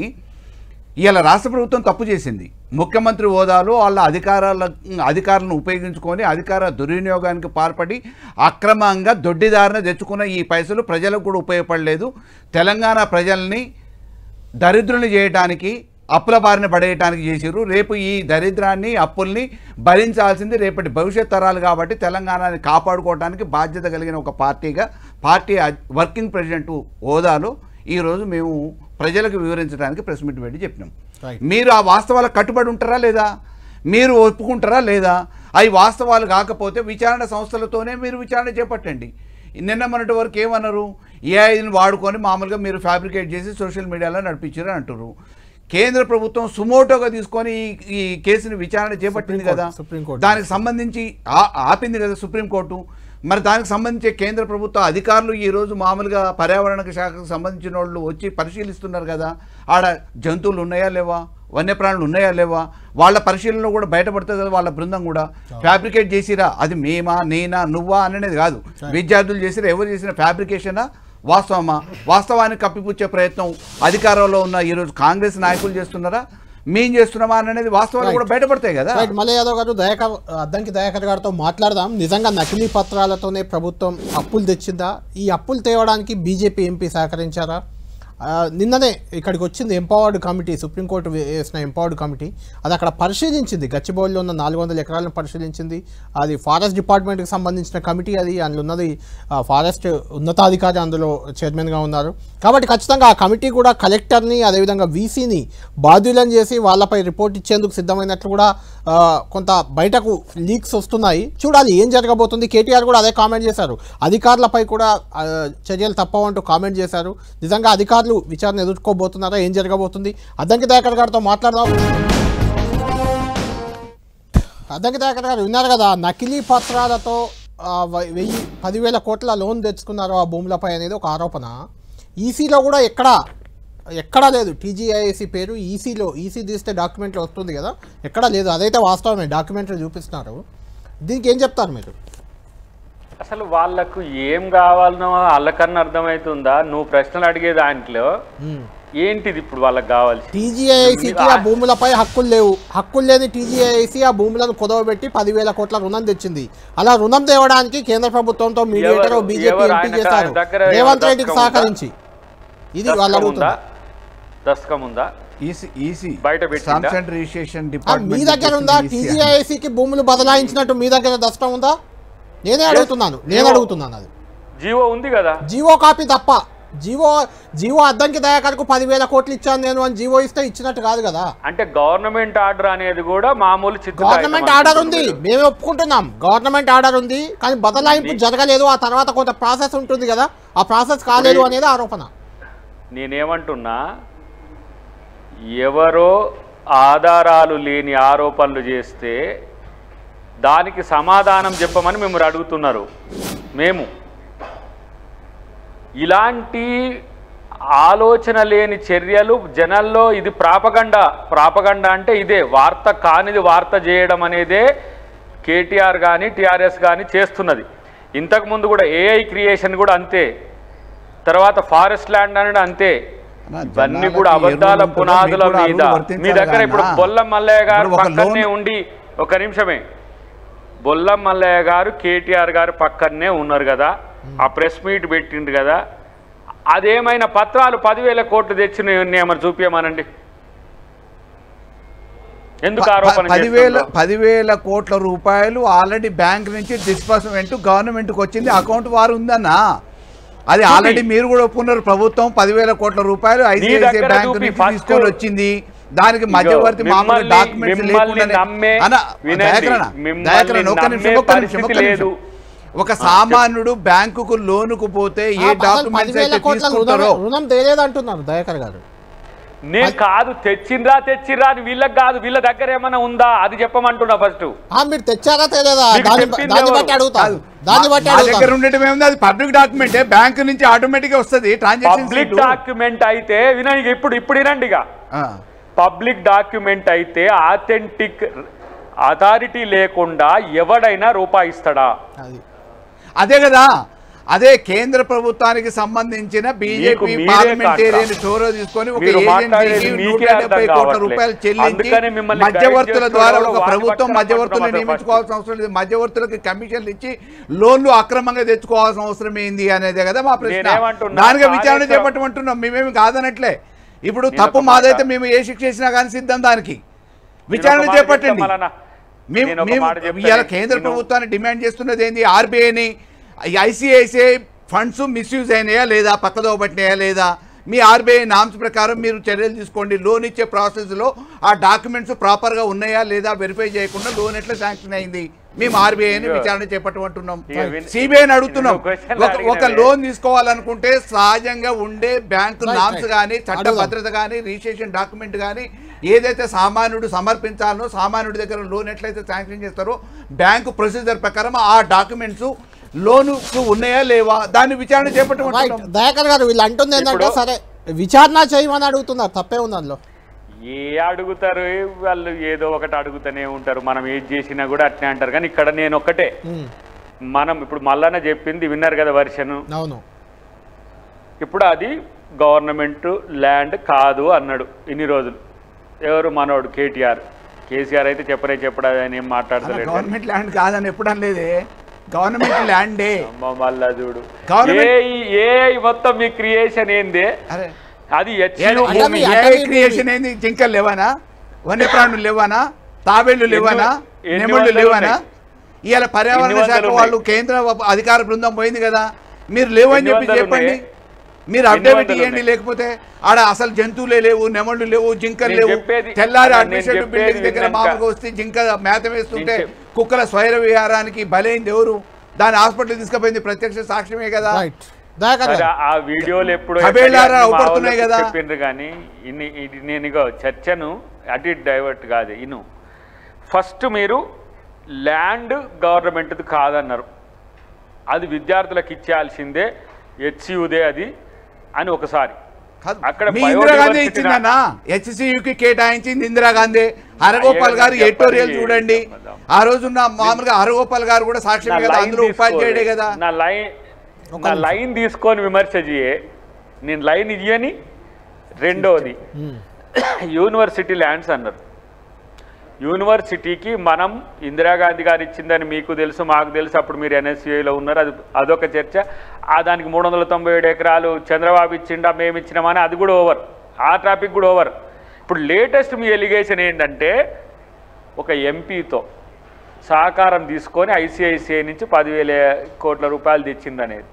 ఇవాళ రాష్ట్ర ప్రభుత్వం తప్పు చేసింది. ముఖ్యమంత్రి హోదాలో వాళ్ళ అధికారులను ఉపయోగించుకొని అధికార దుర్వినియోగానికి పాల్పడి అక్రమంగా దొడ్డిదారిన తెచ్చుకున్న ఈ పైసలు ప్రజలకు కూడా ఉపయోగపడలేదు. తెలంగాణ ప్రజల్ని దరిద్రుని చేయడానికి, అప్పుల బారిన పడేయటానికి చేసిర్రు. రేపు ఈ దరిద్రాన్ని, అప్పుల్ని భరించాల్సింది రేపటి భవిష్యత్ తరాలు. కాబట్టి తెలంగాణని కాపాడుకోవడానికి బాధ్యత కలిగిన ఒక పార్టీగా, పార్టీ వర్కింగ్ ప్రెసిడెంట్ హోదాలో ఈరోజు మేము ప్రజలకు వివరించడానికి ప్రెస్ మీట్ పెట్టి చెప్పినాం. మీరు ఆ వాస్తవాలకు కట్టుబడి ఉంటారా లేదా? మీరు ఒప్పుకుంటారా లేదా? అవి వాస్తవాలు కాకపోతే విచారణ సంస్థలతోనే మీరు విచారణ చేపట్టండి. నిన్న మొన్నటి వరకు ఏమన్నారు? ఏఐని వాడుకొని మామూలుగా మీరు ఫ్యాబ్రికేట్ చేసి సోషల్ మీడియాలో నడిపించారు అంటారు. కేంద్ర ప్రభుత్వం సుమోటోగా తీసుకొని ఈ కేసుని విచారణ చేపట్టింది కదా, దానికి సంబంధించి ఆపింది కదా సుప్రీంకోర్టు. మరి దానికి సంబంధించి కేంద్ర ప్రభుత్వ అధికారులు ఈరోజు మామూలుగా పర్యావరణ శాఖకు సంబంధించిన వాళ్ళు వచ్చి పరిశీలిస్తున్నారు కదా. ఆడ జంతువులు ఉన్నాయా లేవా, వన్యప్రాణులు ఉన్నాయా లేవా, వాళ్ళ పరిశీలనలో కూడా బయటపడుతుంది కదా. వాళ్ళ బృందం కూడా ఫ్యాబ్రికేట్ చేసిరా, అది మేమా, నేనా, నువ్వా అనేది కాదు. విద్యార్థులు చేసిరా, ఎవరు చేసిన ఫ్యాబ్రికేషనా, వాస్తవమా? వాస్తవాన్ని కప్పిపుచ్చే ప్రయత్నం అధికారంలో ఉన్న ఈరోజు కాంగ్రెస్ నాయకులు చేస్తున్నారా, మేం చేస్తున్నామా అనేది వాస్తవాలు కూడా బయటపడతాయి కదా. మల్లయ్య యాదవ్ గారు, అద్దంకి దయాకర్ గారితో మాట్లాడదాం. నిజంగా నకిలీ పత్రాలతోనే ప్రభుత్వం అప్పులు తెచ్చిందా? ఈ అప్పులు తేవడానికి బీజేపీ ఎంపీ సహకరించారా? నిన్ననే ఇక్కడికి వచ్చింది ఎంపవర్డ్ కమిటీ, సుప్రీంకోర్టు వేసిన ఎంపవర్డ్ కమిటీ. అది అక్కడ పరిశీలించింది, గచ్చిబౌలిలో ఉన్న 400 ఎకరాలను పరిశీలించింది. అది ఫారెస్ట్ డిపార్ట్మెంట్కి సంబంధించిన కమిటీ. అది అందులో ఉన్నది ఫారెస్ట్ ఉన్నతాధికారి అందులో చైర్మన్గా ఉన్నారు. కాబట్టి ఖచ్చితంగా ఆ కమిటీ కూడా కలెక్టర్ని అదేవిధంగా వీసీని బాధ్యులను చేసి వాళ్ళపై రిపోర్ట్ ఇచ్చేందుకు సిద్ధమైనట్లు కూడా కొంత బయటకు లీక్స్ వస్తున్నాయి. చూడాలి ఏం జరగబోతుంది. కేటీఆర్ కూడా అదే కామెంట్ చేశారు, అధికారులపై కూడా చర్యలు తప్పవంటూ కామెంట్ చేశారు. నిజంగా అధికారులు విచారణ ఎదుర్కోబోతున్నారా, ఏం జరగబోతుంది? అద్దంకి దయాకర్ గారితో మాట్లాడదాం. అద్దంకి దయాకర్ గారు విన్నారు కదా, నకిలీ పత్రాలతో 10,000 కోట్ల లోన్ తెచ్చుకున్నారు ఆ భూములపై అనేది ఒక ఆరోపణ. ఈసీలో కూడా ఎక్కడా లేదు టీజీఐఏసీ పేరు. ఈసీ తీస్తే డాక్యుమెంట్లో వస్తుంది కదా, ఎక్కడా లేదు. అదైతే వాస్తవమే, డాక్యుమెంట్లు చూపిస్తున్నారు. దీనికి ఏం చెప్తారు మీరు? అసలు వాళ్ళకు ఏం కావాలనో వాళ్ళకన్నా అర్థమవుతుందా? నువ్వు ప్రశ్నలు అడిగే దాంట్లో ఏంటిది ఇప్పుడు వాళ్ళకి కావాలి? టీజీఐసీకి ఆ భూములపై హక్కులు లేవు. హక్కులు లేని టీజీఐసీ ఆ భూములను కుదవబెట్టి 10,000 కోట్ల రుణం తెచ్చింది. అలా రుణం తేవడానికి కేంద్ర ప్రభుత్వంతో మీడియేటర్ బీజేపీ ఎంపీ చేశారు, రేవంత్ రెడ్డికి సహకరించి. ఇది వాళ్ళు అడుగుతున్నారు. దశకం ఉందా? బయట మీ దగ్గర ఉందా? టీజీఐసీకి భూములు బదలాయించినట్టు మీ దగ్గర దశకం ఉందా? నేను అడుగుతున్నాను అది. జీవో ఉంది కదా, జీవో కాపీ తప్ప. జీవో అద్దంకి దయాకర్కు 10,000 కోట్లు ఇచ్చాను నేను అని జీవో ఇస్తే ఇచ్చినట్టు కాదు కదా. అంటే గవర్నమెంట్ ఆర్డర్ అనేది కూడా మామూలు గవర్నమెంట్ ఆర్డర్ ఉంది, మేము ఒప్పుకుంటున్నాం. గవర్నమెంట్ ఆర్డర్ ఉంది, కానీ బదలాయింపు జరగలేదు. ఆ తర్వాత కొంత ప్రాసెస్ ఉంటుంది కదా, ఆ ప్రాసెస్ కాలేదు అనేది ఆరోపణ. నేనేమంటున్నా, ఎవరో ఆధారాలు లేని ఆరోపణలు చేస్తే దానికి సమాధానం చెప్పమని మిమ్మల్ని అడుగుతున్నారు. మేము ఇలాంటి ఆలోచన లేని చర్యలు జనాల్లో, ఇది ప్రాపగండా అంటే ఇదే. వార్త కానిది వార్త చేయడం అనేదే కేటీఆర్ కానీ టీఆర్ఎస్ కానీ చేస్తున్నది. ఇంతకుముందు కూడా ఏఐ క్రియేషన్ కూడా అంతే, తర్వాత ఫారెస్ట్ ల్యాండ్ అనేది అంతే. ఇవన్నీ కూడా అబద్ధాల పునాదుల మీద. మీ దగ్గర ఇప్పుడు బొల్లం మల్లయ్య గారు పక్కనే ఉండి, ఒక నిమిషమే, బొల్లం మల్లయ్య గారు కేటీఆర్ గారు పక్కనే ఉన్నారు కదా, ఆ ప్రెస్ మీట్ పెట్టిండు కదా, అదేమైనా పత్రాలు 10,000 కోట్లు తెచ్చిన ఏమన్నా చూపించమనండి. ఎందుకు ఆరోపణ? 10,000 కోట్ల రూపాయలు ఆల్రెడీ బ్యాంక్ నుంచి డిస్బర్స్మెంట్ గవర్నమెంట్కి వచ్చింది, అకౌంట్ వారు ఉందన్నా. అది ఆల్రెడీ మీరు కూడా ఒప్పుకున్నారు. ప్రభుత్వం 10,000 కోట్ల రూపాయలు ఐసిఐసిఐ బ్యాంక్ నుంచి తీసుకొని వచ్చింది. దానికి మధ్యవర్తి మామూలు డాక్యుమెంట్స్ లేకుండా ఒక సామాన్యుడు బ్యాంకుకు లోనుకు పోతే ఏ డాక్యుమెంట్స్ అయితే తీసుకుంటారో రుణం తెలియదంటున్నారు దయాకర్ గారు. నేను కాదు తెచ్చిరా అని వీళ్ళకి కాదు, వీళ్ళ దగ్గర ఏమైనా ఉందా అది చెప్పమంటున్నా. ఫస్ట్ మీరు తెచ్చారా తెలియదా దగ్గర ఉండటం ఏముంది, అది పబ్లిక్ డాక్యుమెంట్, బ్యాంక్ నుంచి ఆటోమేటిక్ గా వస్తుంది ట్రాన్సాక్షన్. పబ్లిక్ డాక్యుమెంట్ అయితే వినండి, ఇప్పుడు వినండి. ఇక పబ్లిక్ డాక్యుమెంట్ అయితే ఆథెంటిక్ అథారిటీ లేకుండా ఎవడైనా రూపాయి ఇస్తాడా? అదే కదా, అదే కేంద్ర ప్రభుత్వానికి సంబంధించిన బీజేపీ పార్లమెంటేరియన్ చోరో తీసుకొని ఒక ఏజెన్సీకి 170 కోట్ల రూపాయలు చెల్లించి మధ్యవర్తుల ద్వారా ఒక ప్రభుత్వం మధ్యవర్తులను నియమించుకోవాల్సిన అవసరం లేదు, మధ్యవర్తులకు కమిషన్లు ఇచ్చి లోన్లు అక్రమంగా తెచ్చుకోవాల్సిన అవసరం ఏంది అనేదే కదా మా ప్రశ్న. దానిగా విచారణ చేపట్టమంటున్నాం, మేమేమి కాదనట్లే. ఇప్పుడు తప్పు మాదైతే మేము ఏ శిక్ష చేసినా కానీ సిద్ధం, దానికి విచారణ చేపట్టండి. మేము ఇవాళ కేంద్ర ప్రభుత్వాన్ని డిమాండ్ చేస్తున్నది ఏంది, ఆర్బీఐని ఐసిఐసిఐ ఫండ్స్ మిస్యూజ్ అయినాయా లేదా, పక్కదోవ పట్టినాయా లేదా, మీ ఆర్బీఐ నామ్స్ ప్రకారం మీరు చర్యలు తీసుకోండి. లోన్ ఇచ్చే ప్రాసెస్లో ఆ డాక్యుమెంట్స్ ప్రాపర్గా ఉన్నాయా లేదా వెరిఫై చేయకుండా లోన్ ఎట్లా శాంక్షన్ అయింది, మేము ఆర్బీఐని విచారణ చేపట్టమంటున్నాం, సిబిఐని అడుగుతున్నాం. ఒక లోన్ తీసుకోవాలనుకుంటే సహజంగా ఉండే బ్యాంకు నామ్స్ కానీ చట్టభద్రత కానీ రిజిస్ట్రేషన్ డాక్యుమెంట్ కానీ ఏదైతే సామాన్యుడు సమర్పించాలనో, సామాన్యుడి దగ్గర లోన్ ఎట్లయితే శాంక్షన్ చేస్తారో బ్యాంకు ప్రొసీజర్ ప్రకారం ఆ డాక్యుమెంట్స్ లోను ఉన్నాయా లేవా దాన్ని విచారణ చేపట్టమంటున్నాం. దయాకర్ గారు వీళ్ళు అంటుంది ఏంటంటే సరే విచారణ చేయమని అడుగుతున్నారు, తప్పే ఉంది అందులో. ఏ అడుగుతారు వాళ్ళు, ఏదో ఒకటి అడుగుతూనే ఉంటారు. మనం ఏది చేసినా కూడా అట్నే అంటారు. కానీ ఇక్కడ నేను ఒక్కటే, మనం ఇప్పుడు మల్లన్న చెప్పింది విన్నారు కదా వర్షన్. అవును, ఇప్పుడు అది గవర్నమెంట్ ల్యాండ్ కాదు అన్నాడు ఇన్ని రోజులు. ఎవరు మనోడు కేసీఆర్ అయితే చెప్పడా ఆయన ఏం మాట్లాడతారు. గవర్నమెంట్ ల్యాండ్ కాదని ఎప్పుడు అనలేదే, గవర్నమెంట్ ల్యాండే. మళ్ళా చూడు ఏ మొత్తం మీ క్రియేషన్ ఏంది. అది హెచ్యు భూమి. క్రియేషన్ ఏంది? జింకలు లేవానా, వన్యప్రాణులు లేవానా, తాబేళ్లు లేవానా, నెమళ్ళు లేవానా? ఇవాళ పర్యావరణ శాఖ వాళ్ళు కేంద్ర అధికార బృందం పోయింది కదా, మీరు లేవని చెప్పండి, మీరు అప్డేట్ ఇవ్వండి. లేకపోతే ఆడ అసలు జంతువులే లేవు, నెమళ్ళు లేవు, జింకలు లేవు. తెల్లారి అడ్మినిస్ట్రేటివ్ బిల్డింగ్ దగ్గర మామూలుగా వస్తే జింక మేత వేస్తుంటే కుక్కల స్వైర విహారానికి బలైంది ఎవరు? దాని హాస్పిటల్ తీసుకుపోయింది ప్రత్యక్ష సాక్ష్యమే కదా. ఆ వీడియోలు ఎప్పుడు చెప్పిండ్రు కానీ నేను చర్చను అటు ఇటు డైవర్ట్ కాదు. ఇను ఫస్ట్ మీరు ల్యాండ్ గవర్నమెంట్ది కాదన్నారు, అది విద్యార్థులకు ఇచ్చేయాల్సిందే, హెచ్సియుదే అది అని ఒకసారి. అక్కడ ఇందిరాగాంధీ ఇచ్చిందన్నా, హెచ్సియుకి కేటాయించింది ఇందిరాగాంధీ. హరగోపాల్ గారు ఎడిటోరియల్ చూడండి, ఆ రోజున్న మామూలుగా హరగోపాల్ గారు కూడా సాక్ష్యం కదా, అందులో ఉపాధ్యాయుడే కదా. నా లైన్ తీసుకొని విమర్శ చేయే, నేను లైన్ ఇయ్యని. రెండోది యూనివర్సిటీ ల్యాండ్స్ అన్నారు. యూనివర్సిటీకి మనం ఇందిరాగాంధీ గారు ఇచ్చిందని మీకు తెలుసు, మాకు తెలుసు, అప్పుడు మీరు ఎన్ఎస్యూలో ఉన్నారు, అదొక చర్చ. దానికి 397 ఎకరాలు చంద్రబాబు ఇచ్చిండా మేము ఇచ్చినామని అది కూడా ఓవర్, ఆ ట్రాఫిక్ కూడా ఓవర్. ఇప్పుడు లేటెస్ట్ మీ ఎలిగేషన్ ఏంటంటే ఒక ఎంపీతో సహకారం తీసుకొని ఐసిఐసిఐ నుంచి 10,000 కోట్ల రూపాయలు తెచ్చిందనేది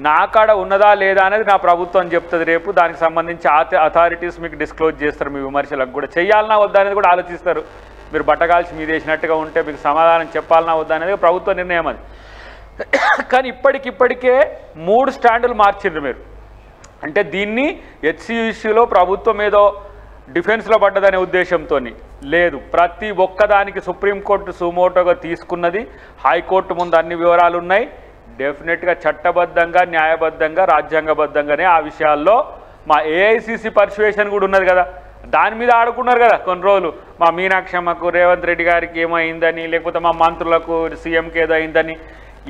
నా కాడ ఉన్నదా లేదా అనేది నా ప్రభుత్వం చెప్తుంది. రేపు దానికి సంబంధించి అథారిటీస్ మీకు డిస్క్లోజ్ చేస్తారు, మీ విమర్శలకు కూడా చేయాలన్నా వద్దా అనేది కూడా ఆలోచిస్తారు. మీరు బట్టగాల్చి మీద వేసినట్టుగా ఉంటే మీకు సమాధానం చెప్పాలన్నా వద్దా అనేది ప్రభుత్వ నిర్ణయం అది. కానీ ఇప్పటికే 3 స్టాండులు మార్చిండ్రు మీరు. అంటే దీన్ని హెచ్సియులో ప్రభుత్వం ఏదో డిఫెన్స్లో పడ్డదనే ఉద్దేశంతో లేదు, ప్రతి ఒక్కదానికి సుప్రీంకోర్టు సుమోటోగా తీసుకున్నది, హైకోర్టు ముందు అన్ని వివరాలు ఉన్నాయి. డెఫినెట్గా చట్టబద్ధంగా, న్యాయబద్ధంగా, రాజ్యాంగబద్ధంగానే ఆ విషయాల్లో మా ఏఐసిసి పర్సువేషన్ కూడా ఉన్నది కదా, దాని మీద ఆడుకున్నారు కదా కొన్ని రోజులు. మా మీనాక్షమ్మకు రేవంత్ రెడ్డి గారికి ఏమైందని, లేకపోతే మా మంత్రులకు సీఎంకి ఏదో అయిందని,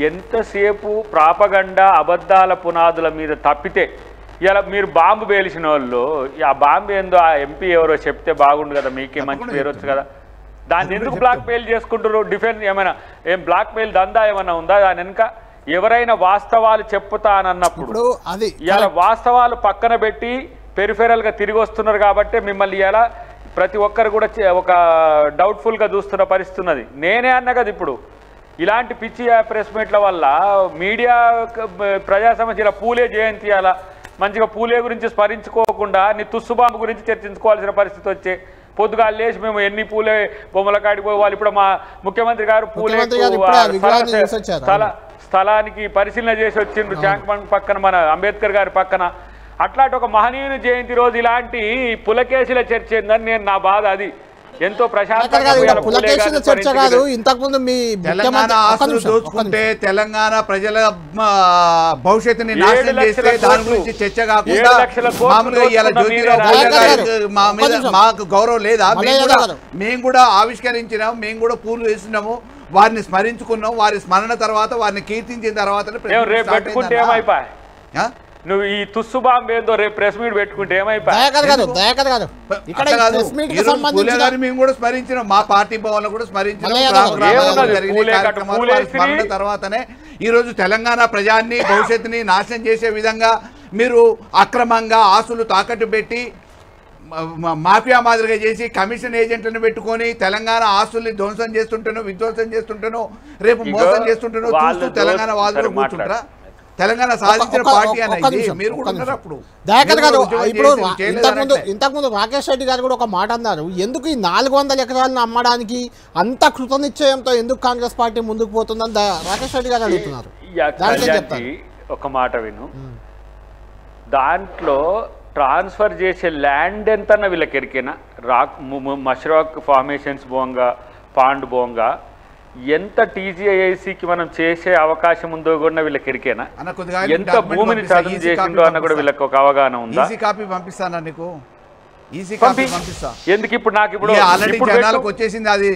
ఎంతసేపు ప్రాపగండా అబద్ధాల పునాదుల మీద తప్పితే ఇలా మీరు బాంబు పేల్చిన వాళ్ళు, ఆ బాంబు ఏందో ఆ ఎంపీ ఎవరో చెప్తే బాగుండు కదా, మీకే మంచి పేరు వచ్చు కదా. దాన్ని ఎందుకు బ్లాక్ మెయిల్ చేసుకుంటారు? డిఫెన్స్ ఏమైనా ఏం బ్లాక్ మెయిల్ దందా ఏమైనా ఉందా దాని వెనుక? ఎవరైనా వాస్తవాలు చెప్పుతానన్నప్పుడు ఇలా వాస్తవాలు పక్కన పెట్టి పెరిఫెరల్గా తిరిగి వస్తున్నారు కాబట్టి మిమ్మల్ని ఇలా ప్రతి ఒక్కరు కూడా ఒక డౌట్ఫుల్గా చూస్తున్న పరిస్థితి ఉన్నది. నేనే అన్నా కదా, ఇప్పుడు ఇలాంటి పిచ్చి ప్రెస్ మీట్ల వల్ల మీడియా ప్రజా సమస్యల పూలే జయంతి అలా మంచిగా పూలే గురించి స్మరించుకోకుండా నీ తుస్సుబాంబు గురించి చర్చించుకోవాల్సిన పరిస్థితి వచ్చే పొద్దుగా లేచి మేము ఎన్ని పూలే బొమ్మల కాడికి పోయి వాళ్ళు ఇప్పుడు మా ముఖ్యమంత్రి గారు పూలే స్థలానికి పరిశీలన చేసి వచ్చిండ్రు ట్యాంక్ బండ్ పక్కన, మన అంబేద్కర్ గారి పక్కన. అట్లాంటి ఒక మహనీయుని జయంతి రోజు ఇలాంటి పులకేశీల చర్చ ఏందని నేను నా బాధ. అది ఎంతో ప్రశాంతంగా దోచుకుంటే తెలంగాణ ప్రజల భవిష్యత్తుని నాశనం చేస్తే దాని గురించి చర్చ కాకుండా మామూలుగా ఇవాళ జ్యోతిరావు మా మీద మాకు గౌరవం లేదా? మేము కూడా ఆవిష్కరించినాం, మేము కూడా పూలు వేసినాము, వారిని స్మరించుకున్నాం. వారి స్మరణ తర్వాత వారిని కీర్తించిన తర్వాత నువ్వు ఈ తుస్సు బాంబు ఏందో రేపు ప్రెస్ మీట్ పెట్టుకుంటే ఏమైపోయి మేము కూడా స్మరించినాం, మా పార్టీ భవన్ కూడా స్మరించినాం. స్మరణ తర్వాతనే ఈ రోజు తెలంగాణ ప్రజాన్ని భవిష్యత్తుని నాశనం చేసే విధంగా మీరు అక్రమంగా ఆస్తులు తాకట్టు పెట్టి మాఫియా మాదిరిగా చేసి కమిషన్ ఏజెంట్లను పెట్టుకొని తెలంగాణ ఆస్తుల్ని ధ్వంసం చేస్తుంటాను, విధ్వంసం చేస్తుంటాను, రేపు మోసం చేస్తుంటాను చూస్తూ తెలంగాణ వాదులు కూర్చుంటారా? తెలంగాణ సాధించిన పార్టీ అనేది మీరు కూడా ఉన్నారు. అప్పుడు ఇప్పుడు ఇంతకుముందు రాకేష్ రెడ్డి గారు కూడా ఒక మాట అన్నారు, ఎందుకు ఈ 400 ఎకరాలను అమ్మడానికి అంత కృతనిశ్చయంతో ఎందుకు కాంగ్రెస్ పార్టీ ముందుకు పోతుందని రాకేష్ రెడ్డి గారు అడుగుతున్నారు. ఒక మాట విను, దాంట్లో ట్రాన్స్ఫర్ చేసే ల్యాండ్ ఎంతన్నా వీళ్ళకి ఎరికేనా? మష్రాక్ ఫార్మేషన్స్ బోంగా, పాండ్ బోంగా ఎంత టీజీఐఐసికి మనం చేసే అవకాశం ఉందో కూడా వీళ్ళకి ఎరికేనా? ఎంత భూమిని చదువు చేసిందో అన్న కూడా వీళ్ళకి ఒక అవగాహన ఉందా? కాపీ పంపిస్తానా నీకు? ఎందుకు ఇప్పుడు నాకు ఇప్పుడు వచ్చేసింది అది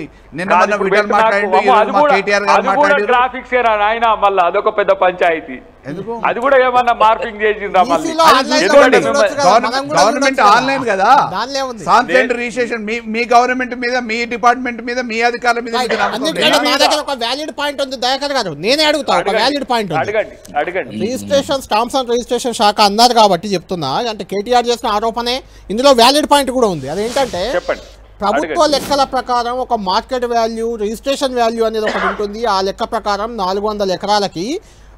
గ్రాఫిక్స్ ఆయన మళ్ళీ అదొక పెద్ద పంచాయతీ. ఎందుకు అది కూడా ఏమన్నా మార్పింగ్ చేసిండ్రా మళ్ళీ? ఈసీలో ఆన్లైన్ లో ఎందుకంటే చూడొచ్చు కదా, మనం కూడా గవర్నమెంట్ చూడొచ్చు ఆన్లైన్ కదా, దానిలో ఉంది. సాంసెంట్ రిజిస్ట్రేషన్ మీ గవర్నమెంట్ మీద, మీ డిపార్ట్మెంట్ మీద, మీ అధికారుల మీద మీకు నమ్మకం అన్నిటికంటే లేదా? నా దగ్గర ఒక వ్యాలిడ్ పాయింట్ ఉంది దయాకర్ గారు, నేనే అడుగుతా, ఒక వ్యాలిడ్ పాయింట్ ఉంది. అడగండి. రిజిస్ట్రేషన్ స్టాంప్స్ అండ్ రిజిస్ట్రేషన్ శాఖ అన్నారు కాబట్టి చెప్తున్నా, అంటే కేటీఆర్ చేసిన ఆరోపణే ఇందులో వ్యాలిడ్ పాయింట్ కూడా ఉంది. అదేంటంటే చెప్పండి. ప్రభుత్వ లెక్కల ప్రకారం ఒక మార్కెట్ వాల్యూ, రిజిస్ట్రేషన్ వాల్యూ అనేది ఒకటి ఉంటుంది. ఆ లెక్క ప్రకారం 400 ఎకరాలకి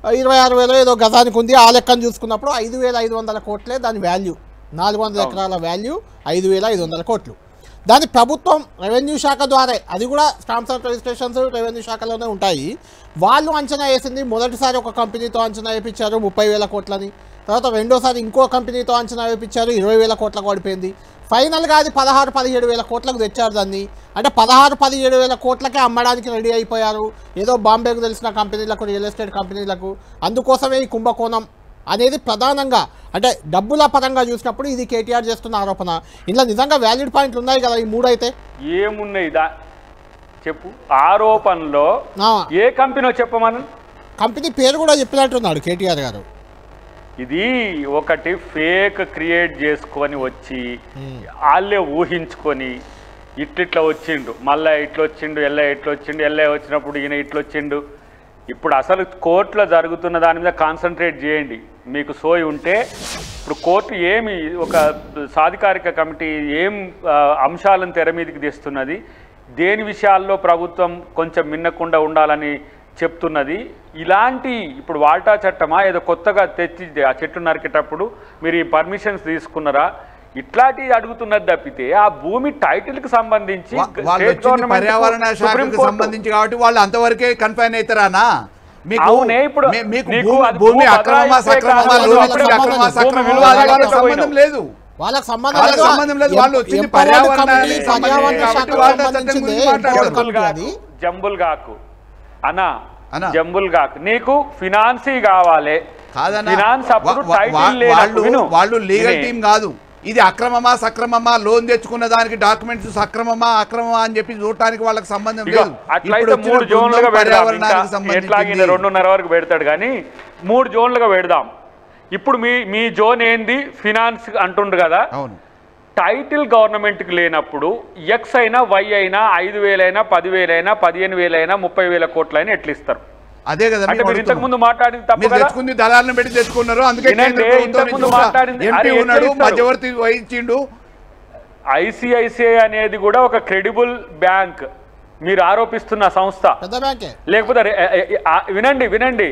26,000 ఏదో గజానికి ఉంది. ఆ లెక్కను చూసుకున్నప్పుడు 5,500 కోట్లే దాని వాల్యూ. 400 ఎకరాల వాల్యూ 5,500 కోట్లు. దాని ప్రభుత్వం రెవెన్యూ శాఖ ద్వారా, అది కూడా స్టాంప్స్ అండ్ రిజిస్ట్రేషన్స్ రెవెన్యూ శాఖలోనే ఉంటాయి. వాళ్ళు అంచనా వేసింది, మొదటిసారి ఒక కంపెనీతో అంచనా వేయించారు 30,000 కోట్లని, తర్వాత రెండోసారి ఇంకో కంపెనీతో అంచనా వేయించారు 20,000 కోట్లకు పడిపోయింది. ఫైనల్గా అది 16,000-17,000 కోట్లకు తెచ్చారు దాన్ని. అంటే 16,000-17,000 కోట్లకే అమ్మడానికి రెడీ అయిపోయారు, ఏదో బాంబేకు తెలిసిన కంపెనీలకు, రియల్ ఎస్టేట్ కంపెనీలకు. అందుకోసమే ఈ కుంభకోణం అనేది ప్రధానంగా, అంటే డబ్బుల పరంగా చూసినప్పుడు ఇది కేటీఆర్ చేస్తున్న ఆరోపణ. ఇందులో నిజంగా వ్యాలిడ్ పాయింట్లు ఉన్నాయి కదా ఈ మూడైతే? ఏమున్నాయి చెప్పు. ఆరోపణలో ఏ కంపెనీ చెప్పమని? కంపెనీ పేరు కూడా చెప్పినట్టున్నాడు కేటీఆర్ గారు. ఇది ఒకటి ఫేక్ క్రియేట్ చేసుకొని వచ్చి వాళ్ళే ఊహించుకొని ఇట్లా వచ్చిండు, మళ్ళీ ఇట్లా వచ్చిండు, ఎల్ఐ వచ్చినప్పుడు ఈయన ఇట్లా వచ్చిండు. ఇప్పుడు అసలు కోర్టులో జరుగుతున్న దాని మీద కాన్సన్ట్రేట్ చేయండి. మీకు సోయి ఉంటే ఇప్పుడు కోర్టు ఏమి, ఒక సాధికారిక కమిటీ ఏం అంశాలను తెర మీదకి తెస్తున్నది, దేని విషయాల్లో ప్రభుత్వం కొంచెం మిన్నకుండా ఉండాలని చెప్తున్నది. ఇలాంటి ఇప్పుడు వాల్టా చట్టమా ఏదో కొత్తగా తెచ్చి ఆ చెట్టు నరికేటప్పుడు మీరు ఈ పర్మిషన్స్ తీసుకున్నారా, ఇట్లాంటి అడుగుతున్నది తప్పితే ఆ భూమి టైటిల్ కి సంబంధించి పర్యావరణ శాఖకు సంబంధించి కాబట్టి వాళ్ళు అంతవరకే కన్ఫైన్ అవుతారానా? అవునే. ఇప్పుడు భూమి అక్రమమా సక్రమమా సంబంధం లేదు, వాళ్ళకి సంబంధం లేదు. వాళ్ళు వచ్చింది పర్యావరణ జంబుల్ గాకు అన్నా, జంబుల్ గాకు నీకు ఫినాన్సీ కావాలి. ఫినాన్స్ అప్పుడు వాళ్ళు లీగల్ టీం కాదు. ఇది అక్రమమా సక్రమమా, లోన్ తెచ్చుకున్న దానికి డాక్యుమెంట్స్ సక్రమమా అక్రమమా అని చెప్పి చూడటానికి వాళ్ళకి సంబంధం లేదు. అట్లయితే 3 జోన్లుగా పెడదాం. ఎట్లాగిన 2:30 వరకు పెడతాడు కానీ 3 జోన్లుగా పెడదాం. ఇప్పుడు మీ జోన్ ఏంది? ఫినాన్స్ అంటుండ్రు కదా. అవును. టైటిల్ గవర్నమెంట్కి లేనప్పుడు ఎక్స్ అయినా వై అయినా 5,000 అయినా 10,000 అయినా 15,000 అయినా 30,000 కోట్లైనా ఎట్లా ఇస్తారు? అదే కదా మీరు ఇంతకు ముందు మాట్లాడింది తప్పు కదా. తెచ్చుకుంది దళాలను పెట్టి తెచ్చుకున్నారు. అందుకే మధ్యవర్తి వహించిండు. ఐసిఐసిఐ అనేది కూడా ఒక క్రెడిబుల్ బ్యాంక్, మీరు ఆరోపిస్తున్న సంస్థ. లేకపోతే వినండి,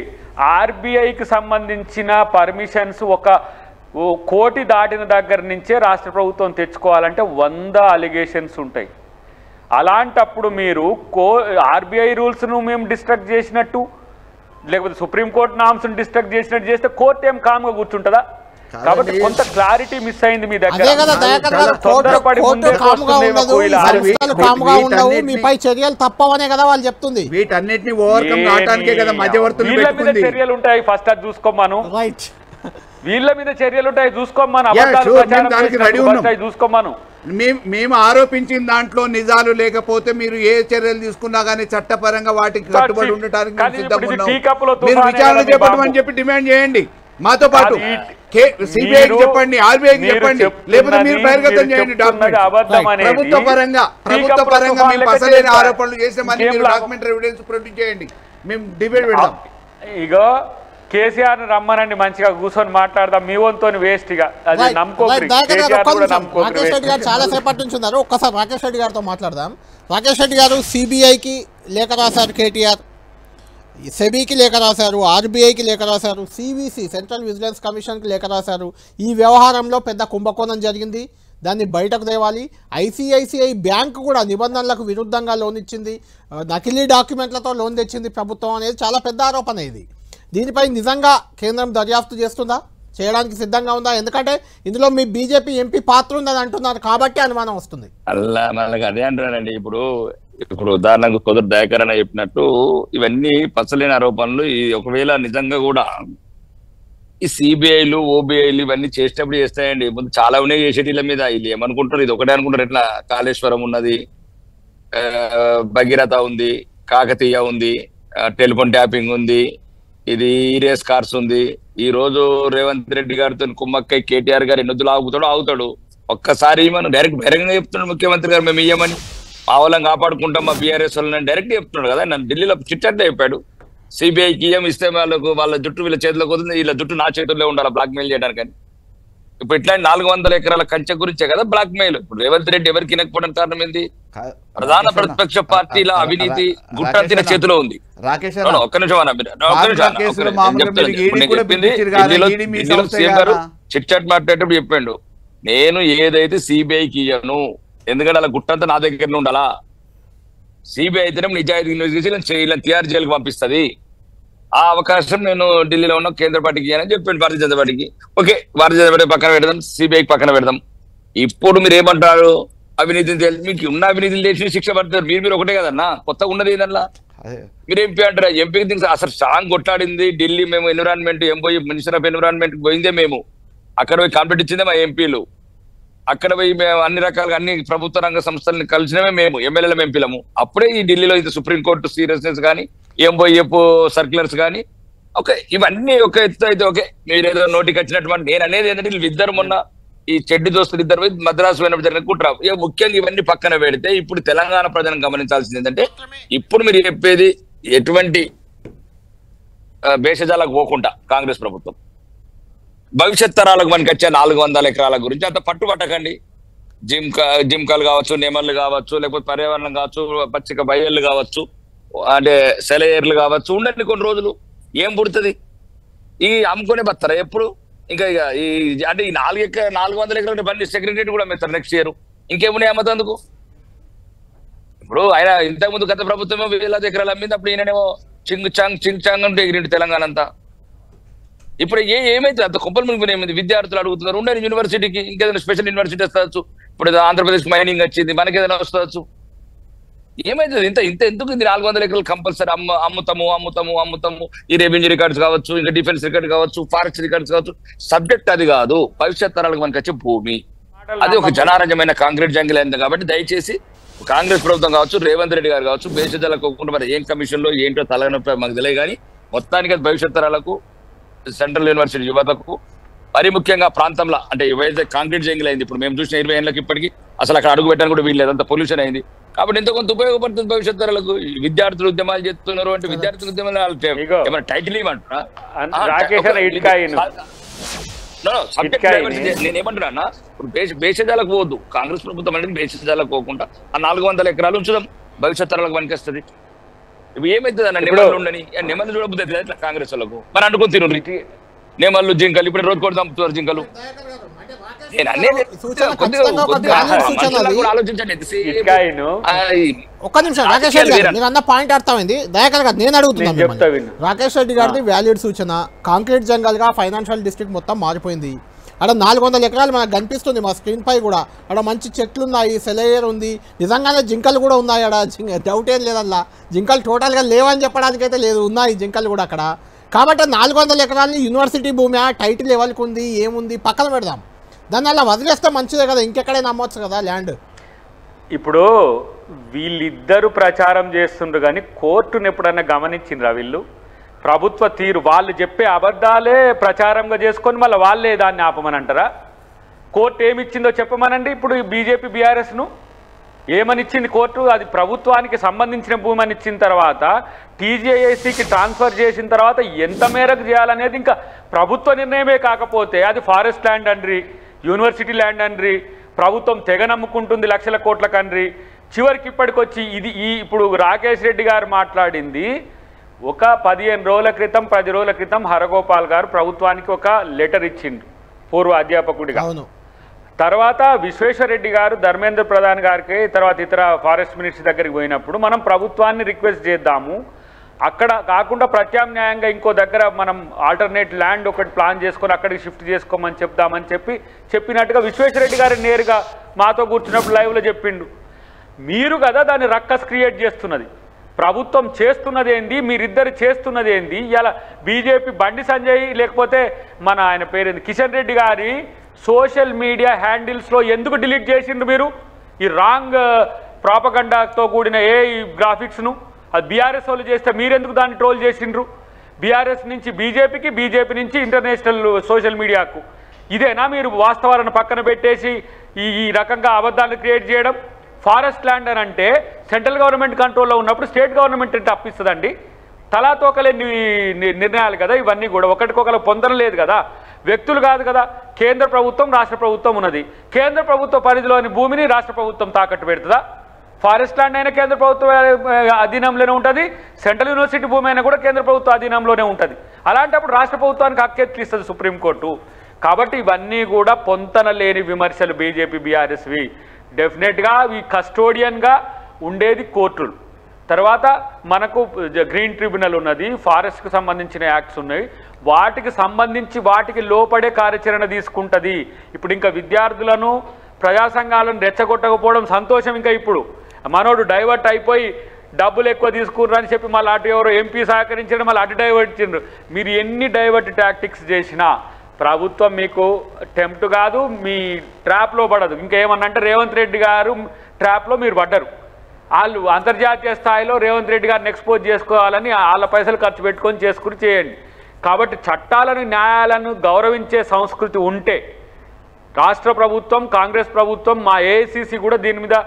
ఆర్బీఐకి సంబంధించిన పర్మిషన్స్ 1 కోటి దాటిన దగ్గర నుంచే రాష్ట్ర ప్రభుత్వం తెచ్చుకోవాలంటే 100 అలిగేషన్స్ ఉంటాయి. అలాంటప్పుడు మీరు ఆర్బీఐ రూల్స్ను మేము డిస్ట్రక్ట్ చేసినట్టు, లేకపోతే సుప్రీంకోర్టు నామ్స్ను డిస్ట్రక్ట్ చేసినట్టు చేస్తే కోర్టు ఏం కామ్గా కూర్చుంటుందా? కాబట్టి కొంత క్లారిటీ మిస్ అయింది మీ దగ్గర. మీపై చర్యలు తప్పవనే కదా వాళ్ళు చెప్తుంది. వీటన్నిటిని ఓవర్కమ్ కావడానికే కదా మధ్యవర్తులు వీళ్ళ మీద చర్యలు ఉంటాయి. ఫస్ట్ అది చూసుకోమను. వీళ్ళ మీద చర్యలు ఉంటాయి, చూసుకోమను. చూసుకోమను. మేము ఆరోపించిన దాంట్లో నిజాలు లేకపోతే మీరు ఏ చర్యలు తీసుకున్నా కానీ చట్టపరంగా వాటికి కట్టుబడి ఉండటానికి మీరు విచారణ చేపట్టమని చెప్పి డిమాండ్ చేయండి. మాతో పాటు సిబిఐకి చెప్పండి, ఆర్బీఐకి చెప్పండి, లేకపోతే మీరు బహిర్గతం చేయండి. ప్రభుత్వ పరంగా మేము అసలైన ఆరోపణలు చేసామని మీరు డాక్యుమెంటరీ ఎవిడెన్స్ ప్రొడ్యూస్ చేయండి, మేము డిబేట్ పెడతాం. ఇగో కేసీఆర్ రమ్మనండి, మంచిగా కూర్చొని మాట్లాడదాం. మీ వంతో వేస్ట్ గా అది రాకేష్ రెడ్డి గారు చాలా సేపటి నుంచి ఉన్నారు. ఒక్కసారి రాకేష్ రెడ్డి గారితో మాట్లాడదాం. రాకేష్ రెడ్డి గారు సిబిఐకి లేఖ రాశారు కేటీఆర్, సెబీకి లేఖ రాశారు, ఆర్బీఐకి లేఖ రాశారు, సివిసి సెంట్రల్ విజిలెన్స్ కమిషన్కి లేఖ రాశారు. ఈ వ్యవహారంలో పెద్ద కుంభకోణం జరిగింది, దాన్ని బయటకు తేవాలి. ఐసిఐసిఐ బ్యాంకు కూడా నిబంధనలకు విరుద్ధంగా లోన్ ఇచ్చింది, నకిలీ డాక్యుమెంట్లతో లోన్ తెచ్చింది ప్రభుత్వం అనేది చాలా పెద్ద ఆరోపణ. ఇది దీనిపై నిజంగా కేంద్రం దర్యాప్తు చేస్తుందా, చేయడానికి సిద్ధంగా ఉందా? ఎందుకంటే ఇందులో మీ బీజేపీ ఎంపీ పాత్ర ఉందని అంటున్నారు కాబట్టి అనుమానం వస్తుంది. అలా మనకు అదే అంటున్నానండి. ఇప్పుడు ఉదాహరణకు కుదురు దయాకర్ అని చెప్పినట్టు ఇవన్నీ పచ్చలేని ఆరోపణలు. ఒకవేళ నిజంగా కూడా ఈ సిబిఐలు ఓబిఐలు ఇవన్నీ చేసేటప్పుడు చేస్తాయండి. ముందు చాలా ఉన్నాయి చేసేటిల మీద. వీళ్ళు ఏమనుకుంటారు, ఇది ఒకటే అనుకుంటారు. ఎట్లా కాళేశ్వరం ఉన్నది, భగీరథ ఉంది, కాకతీయ ఉంది, టెలిఫోన్ ట్యాపింగ్ ఉంది, ఇది రేస్ కార్స్ ఉంది. ఈ రోజు రేవంత్ రెడ్డి గారితో కుమ్మక్కై కేటీఆర్ గారు ఎన్నొద్దులు ఆగుతాడు. ఒక్కసారి మనం డైరెక్ట్ బహిరంగంగా చెప్తున్నాడు ముఖ్యమంత్రి గారు, మేము ఇయ్యమని మా వాళ్ళని కాపాడుకుంటాం మా బీఆర్ఎస్ వాళ్ళని డైరెక్ట్ చెప్తున్నాడు కదా. నన్ను ఢిల్లీలో చిట్టంటే చెప్పాడు, సిబిఐకి ఇస్తే వాళ్ళ జుట్టు వీళ్ళ చేతిలోకి వస్తుంది, వీళ్ళ జుట్టు నా చేతుల్లో ఉండాలి బ్లాక్ మెయిల్ చేయడానికి. ఇప్పుడు ఇట్లాంటి 400 ఎకరాల కంచె గురించే కదా బ్లాక్ మెయిల్. ఇప్పుడు రేవంత్ రెడ్డి ఎవరికి వినకపోవడానికి కారణం ఏంది? ప్రధాన ప్రతిపక్ష పార్టీల అవినీతి గుట్టంతిన చేతిలో ఉంది. ఒక్క నిమిషం సీఎం గారు చిట్ చాట్ మాట్లాడేటప్పుడు చెప్పాడు, నేను ఏదైతే సిబిఐకి ఇయ్యను, ఎందుకంటే అలా గుట్టంతా నా దగ్గర ఉండాలా. సిబిఐ అయితేనే నిజాయితీ ఇన్వెస్టిగేషన్ తయారు జైలుకి పంపిస్తుంది. ఆ అవకాశం నేను ఢిల్లీలో ఉన్న కేంద్ర పార్టీకి ఇయ్యానని చెప్పాను, భారతీయ జనతా పార్టీకి. ఓకే, భారతీయ జనతా పార్టీ పక్కన పెడదాం, సిబిఐకి పక్కన పెడదాం. ఇప్పుడు మీరు ఏమంటారు? అవినీతిని మీకు ఉన్న అవినీతిని తెలిసి శిక్ష పడతారు. మీరు ఒకటే కదన్నా, కొత్తగా ఉన్నది ఏదన్నా. మీరు ఎంపీ అంటారా? ఎంపీకి అసలు స్ట్రాంగ్ కొట్లాడింది ఢిల్లీ. మేము ఎన్విరాన్మెంట్ మినిస్టర్ ఆఫ్ ఎన్విరాన్మెంట్ పోయిందే మేము, అక్కడ పోయి కాంప్లీట్ ఇచ్చిందే మా ఎంపీలు. అక్కడ పోయి మేము అన్ని రకాలుగా అన్ని ప్రభుత్వ రంగ సంస్థలను కలిసినవే మేము ఎమ్మెల్యేల ఎంపీలము. అప్పుడే ఈ ఢిల్లీలో ఇది సుప్రీంకోర్టు సీరియస్నెస్ కానీ ఎంఓఎఫ్ సర్క్యులర్స్ కానీ ఓకే, ఇవన్నీ ఒక ఎత్తు అయితే ఓకే. మీరేదో నోటికి వచ్చినటువంటి నేను అనేది ఏంటంటే వీళ్ళిద్దరు మొన్న ఈ చెడ్డి దోస్తులు ఇద్దరు పోయి మద్రాసు పోయినప్పుడు జరిగిన కుట్ర. ఇక ముఖ్యంగా ఇవన్నీ పక్కన పెడితే ఇప్పుడు తెలంగాణ ప్రజలను గమనించాల్సింది ఏంటంటే, ఇప్పుడు మీరు చెప్పేది ఎటువంటి భేషజాలకు పోకుండా కాంగ్రెస్ ప్రభుత్వం భవిష్యత్ తరాలకు మనకి వచ్చే 400 ఎకరాల గురించి అంత పట్టుబట్టకండి. జిమ్కాలు కావచ్చు, నెమళ్ళు కావచ్చు, లేకపోతే పర్యావరణం కావచ్చు, పచ్చిక బయళ్ళు కావచ్చు, అంటే సెలయేర్లు కావచ్చు, ఉండండి కొన్ని రోజులు. ఏం పుడుతుంది? ఈ అమ్ముకునే బతారా ఎప్పుడు? ఇంకా ఇక ఈ అంటే ఈ 400 ఎకరాల బండి సెక్రటరీ కూడా అమ్ముతారు నెక్స్ట్ ఇయర్. ఇంకేమున్నాయి అమ్మతందుకు? ఇప్పుడు ఆయన ఇంతకుముందు గత ప్రభుత్వం 1000 ఎకరాలు అమ్మింది, అప్పుడు ఈయననేమో చింగ్ చాంగ్ అంటే ఎగిరింటి తెలంగాణ అంతా. ఇప్పుడు ఏమైతే అంత కుప్పలు మునిగిపోయి ఏమైంది? విద్యార్థులు అడుగుతున్నారు ఉండండి యూనివర్సిటీకి, ఇంకేదైనా స్పెషల్ యూనివర్సిటీ వస్తవచ్చు. ఇప్పుడు ఆంధ్రప్రదేశ్ మైనింగ్ వచ్చింది, మనకేదైనా వస్తవచ్చు. ఏమైతుంది? ఇంత ఎందుకు ఇది 400 ఎకరాలు కంపల్సరీ అమ్ముతాము. ఈ రెవెన్యూ రికార్డ్స్ కావచ్చు, ఇంకా డిఫెన్స్ రికార్డ్ కావచ్చు, ఫారెస్ట్ రికార్డ్స్ కావచ్చు. సబ్జెక్ట్ అది కాదు, భవిష్యత్ తరాలకు మనకి వచ్చే భూమి. అది ఒక జనారంజమైన కాంక్రీట్ జంగిల్ అయింది. కాబట్టి దయచేసి కాంగ్రెస్ ప్రభుత్వం కావచ్చు, రేవంత్ రెడ్డి గారు కావచ్చు, బేషజాలకు మరి ఏం కమిషన్ లో ఏంటో తలనొప్పి మాకు తెలియదు. కానీ మొత్తానికి అది భవిష్యత్ తరాలకు, సెంట్రల్ యూనివర్సిటీ యువతకు, మరీ ముఖ్యంగా ప్రాంతంలో అంటే ఏవైతే కాంక్రీట్ జంగిల్ అయింది, ఇప్పుడు మేము చూసిన 20 ఏళ్ళకి ఇప్పటికీ అసలు అక్కడ అడుగు పెట్టడానికి కూడా వీల్లేదు, అంత పొల్యూషన్ అయింది. కాబట్టి ఇంత కొంత ఉపయోగపడుతుంది భవిష్యత్ తరాలకు. విద్యార్థులు ఉద్యమాలు చేస్తున్నారు అంటే విద్యార్థుల ఉద్యమాలు ఏమైనా టైటిల్ ఇవ్వమంటారా? నేనేమంటున్నా, ఇప్పుడు భేషజాలకు పోవద్దు. కాంగ్రెస్ ప్రభుత్వం అనేది భేషజాలకు పోకుండా ఆ 400 ఎకరాలు ఉంచుదాం, భవిష్యత్ తరాలకు పనికొస్తుంది. ఇప్పుడు ఏమైతుంది అన్న, నెమళ్ళు ఉండని నెమళ్ళు చూడబోతుంది ఇట్లా కాంగ్రెస్ వాళ్ళకు. మరి అనుకుని తిరు నెమళ్ళు జింకలు ఇప్పుడు రోజు కూడా చంపుతున్నారు జింకలు. నేను అనేది ఆలోచించండి. ఒక్క నిమిషం రాకేష్ రెడ్డి గారు, మీరు అన్న పాయింట్ అర్థమైంది. దయాకర్ గారు నేను అడుగుతున్నాను, రాకేష్ రెడ్డి గారిది వ్యాలిడ్ సూచన. కాంక్రీట్ జంగల్ గా ఫైనాన్షియల్ డిస్ట్రిక్ట్ మొత్తం మారిపోయింది. అక్కడ 400 ఎకరాలు మనకు కనిపిస్తుంది మా స్క్రీన్ పై కూడా. అక్కడ మంచి చెట్లు ఉన్నాయి, సెలయేర్ ఉంది, నిజంగానే జింకలు కూడా ఉన్నాయి. అక్కడ డౌట్ ఏం లేదల్లా. జింకలు టోటల్గా లేవని చెప్పడానికి అయితే లేదు, ఉన్నాయి జింకలు కూడా అక్కడ. కాబట్టి 400 ఎకరాలని యూనివర్సిటీ భూమి టైటిల్ లెవెల్కి ఉంది, ఏముంది పక్కన పెడదాం. దాన్ని అలా వదిలేస్తే మంచిదే కదా, ఇంకెక్కడైనా అమ్మవచ్చు కదా ల్యాండ్. ఇప్పుడు వీళ్ళిద్దరూ ప్రచారం చేస్తుండ్రు కానీ కోర్టును ఎప్పుడన్నా గమనించిండ్రా వీళ్ళు? ప్రభుత్వ తీరు వాళ్ళు చెప్పే అబద్ధాలే ప్రచారంగా చేసుకొని మళ్ళీ వాళ్ళే దాన్ని ఆపమని అంటారా? కోర్టు ఏమిచ్చిందో చెప్పమనండి. ఇప్పుడు బీజేపీ బీఆర్ఎస్ను ఏమనిచ్చింది కోర్టు? అది ప్రభుత్వానికి సంబంధించిన భూమి అని ఇచ్చిన తర్వాత టీజేఏసీకి ట్రాన్స్ఫర్ చేసిన తర్వాత ఎంత మేరకు చేయాలనేది ఇంకా ప్రభుత్వ నిర్ణయమే. కాకపోతే అది ఫారెస్ట్ ల్యాండ్ అండ్రి, యూనివర్సిటీ ల్యాండ్ అండ్రి, ప్రభుత్వం తెగ నమ్ముకుంటుంది లక్షల కోట్ల కండ్రి. చివరికి ఇప్పటికొచ్చి ఇది ఇప్పుడు రాకేష్ రెడ్డి గారు మాట్లాడింది ఒక 15 రోజుల క్రితం 10 రోజుల క్రితం హరగోపాల్ గారు ప్రభుత్వానికి ఒక లెటర్ ఇచ్చిండ్రు పూర్వ అధ్యాపకుడిగా. తర్వాత విశ్వేశ్వరరెడ్డి గారు ధర్మేంద్ర ప్రధాన్ గారికి, తర్వాత ఇతర ఫారెస్ట్ మినిస్టర్ దగ్గరికి పోయినప్పుడు మనం ప్రభుత్వాన్ని రిక్వెస్ట్ చేద్దాము, అక్కడ కాకుండా ప్రత్యామ్నాయంగా ఇంకో దగ్గర మనం ఆల్టర్నేట్ ల్యాండ్ ఒకటి ప్లాన్ చేసుకొని అక్కడికి షిఫ్ట్ చేసుకోమని చెప్దామని చెప్పినట్టుగా విశ్వేశ్వరరెడ్డి గారు నేరుగా మాతో కూర్చున్నప్పుడు లైవ్లో చెప్పిండు. మీరు కదా దాన్ని రక్కస్ క్రియేట్ చేస్తున్నది. ప్రభుత్వం చేస్తున్నది ఏంది, మీరిద్దరు చేస్తున్నది ఏంది? ఇలా బీజేపీ బండి సంజయ్ లేకపోతే మన ఆయన పేరేంది కిషన్ రెడ్డి గారి సోషల్ మీడియా హ్యాండిల్స్లో ఎందుకు డిలీట్ చేసిండ్రు మీరు? ఈ రాంగ్ ప్రాపగండాతో కూడిన గ్రాఫిక్స్ను అది బీఆర్ఎస్ వాళ్ళు చేస్తే మీరెందుకు దాన్ని ట్రోల్ చేసిండ్రు? బీఆర్ఎస్ నుంచి బీజేపీకి, బీజేపీ నుంచి ఇంటర్నేషనల్ సోషల్ మీడియాకు. ఇదేనా మీరు వాస్తవాలను పక్కన పెట్టేసి ఈ రకంగా అబద్ధాలు క్రియేట్ చేయడం? ఫారెస్ట్ ల్యాండ్ అని అంటే సెంట్రల్ గవర్నమెంట్ కంట్రోల్లో ఉన్నప్పుడు స్టేట్ గవర్నమెంట్ అంటే అప్పిస్తుందండి. తలాతోకలేని నిర్ణయాలు కదా ఇవన్నీ కూడా, ఒకటికొకరు పొందడం లేదు కదా, వ్యక్తులు కాదు కదా. కేంద్ర ప్రభుత్వం, రాష్ట్ర ప్రభుత్వం ఉన్నది. కేంద్ర ప్రభుత్వ పరిధిలోని భూమిని రాష్ట్ర ప్రభుత్వం తాకట్టు పెడుతుందా? ఫారెస్ట్ ల్యాండ్ అయినా కేంద్ర ప్రభుత్వ అధీనంలోనే ఉంటుంది, సెంట్రల్ యూనివర్సిటీ భూమి అయినా కూడా కేంద్ర ప్రభుత్వ అధీనంలోనే ఉంటుంది. అలాంటప్పుడు రాష్ట్ర ప్రభుత్వానికి హక్కెట్లు ఇస్తుంది సుప్రీంకోర్టు. కాబట్టి ఇవన్నీ కూడా పొంతన లేని విమర్శలు బీజేపీ బీఆర్ఎస్వి. డెఫినెట్గా ఈ కస్టోడియన్గా ఉండేది కోర్టులు. తర్వాత మనకు గ్రీన్ ట్రిబ్యునల్ ఉన్నది, ఫారెస్ట్కి సంబంధించిన యాక్ట్స్ ఉన్నాయి, వాటికి సంబంధించి వాటికి లోపడే కార్యాచరణ తీసుకుంటుంది. ఇప్పుడు ఇంకా విద్యార్థులను, ప్రజా సంఘాలను రెచ్చగొట్టకపోవడం సంతోషం. ఇంకా ఇప్పుడు మనోడు డైవర్ట్ అయిపోయి డబ్బులు ఎక్కువ తీసుకుర్రు అని చెప్పి మళ్ళీ అటు ఎవరో ఎంపీ సహకరించడం, మళ్ళీ అటు డైవర్ట్ ఇచ్చిండ్రు. మీరు ఎన్ని డైవర్ట్ టాక్టిక్స్ చేసినా ప్రభుత్వం మీకు టెంప్ట్ కాదు, మీ ట్రాప్లో పడదు. ఇంకేమన్నంటే రేవంత్ రెడ్డి గారు ట్రాప్లో మీరు పడ్డరు. వాళ్ళు అంతర్జాతీయ స్థాయిలో రేవంత్ రెడ్డి గారిని ఎక్స్పోజ్ చేసుకోవాలని వాళ్ళ పైసలు ఖర్చు పెట్టుకొని చేసుకుని చేయండి. కాబట్టి చట్టాలను, న్యాయాలను గౌరవించే సంస్కృతి ఉంటే రాష్ట్ర ప్రభుత్వం, కాంగ్రెస్ ప్రభుత్వం, మా ఏఐసిసి కూడా దీని మీద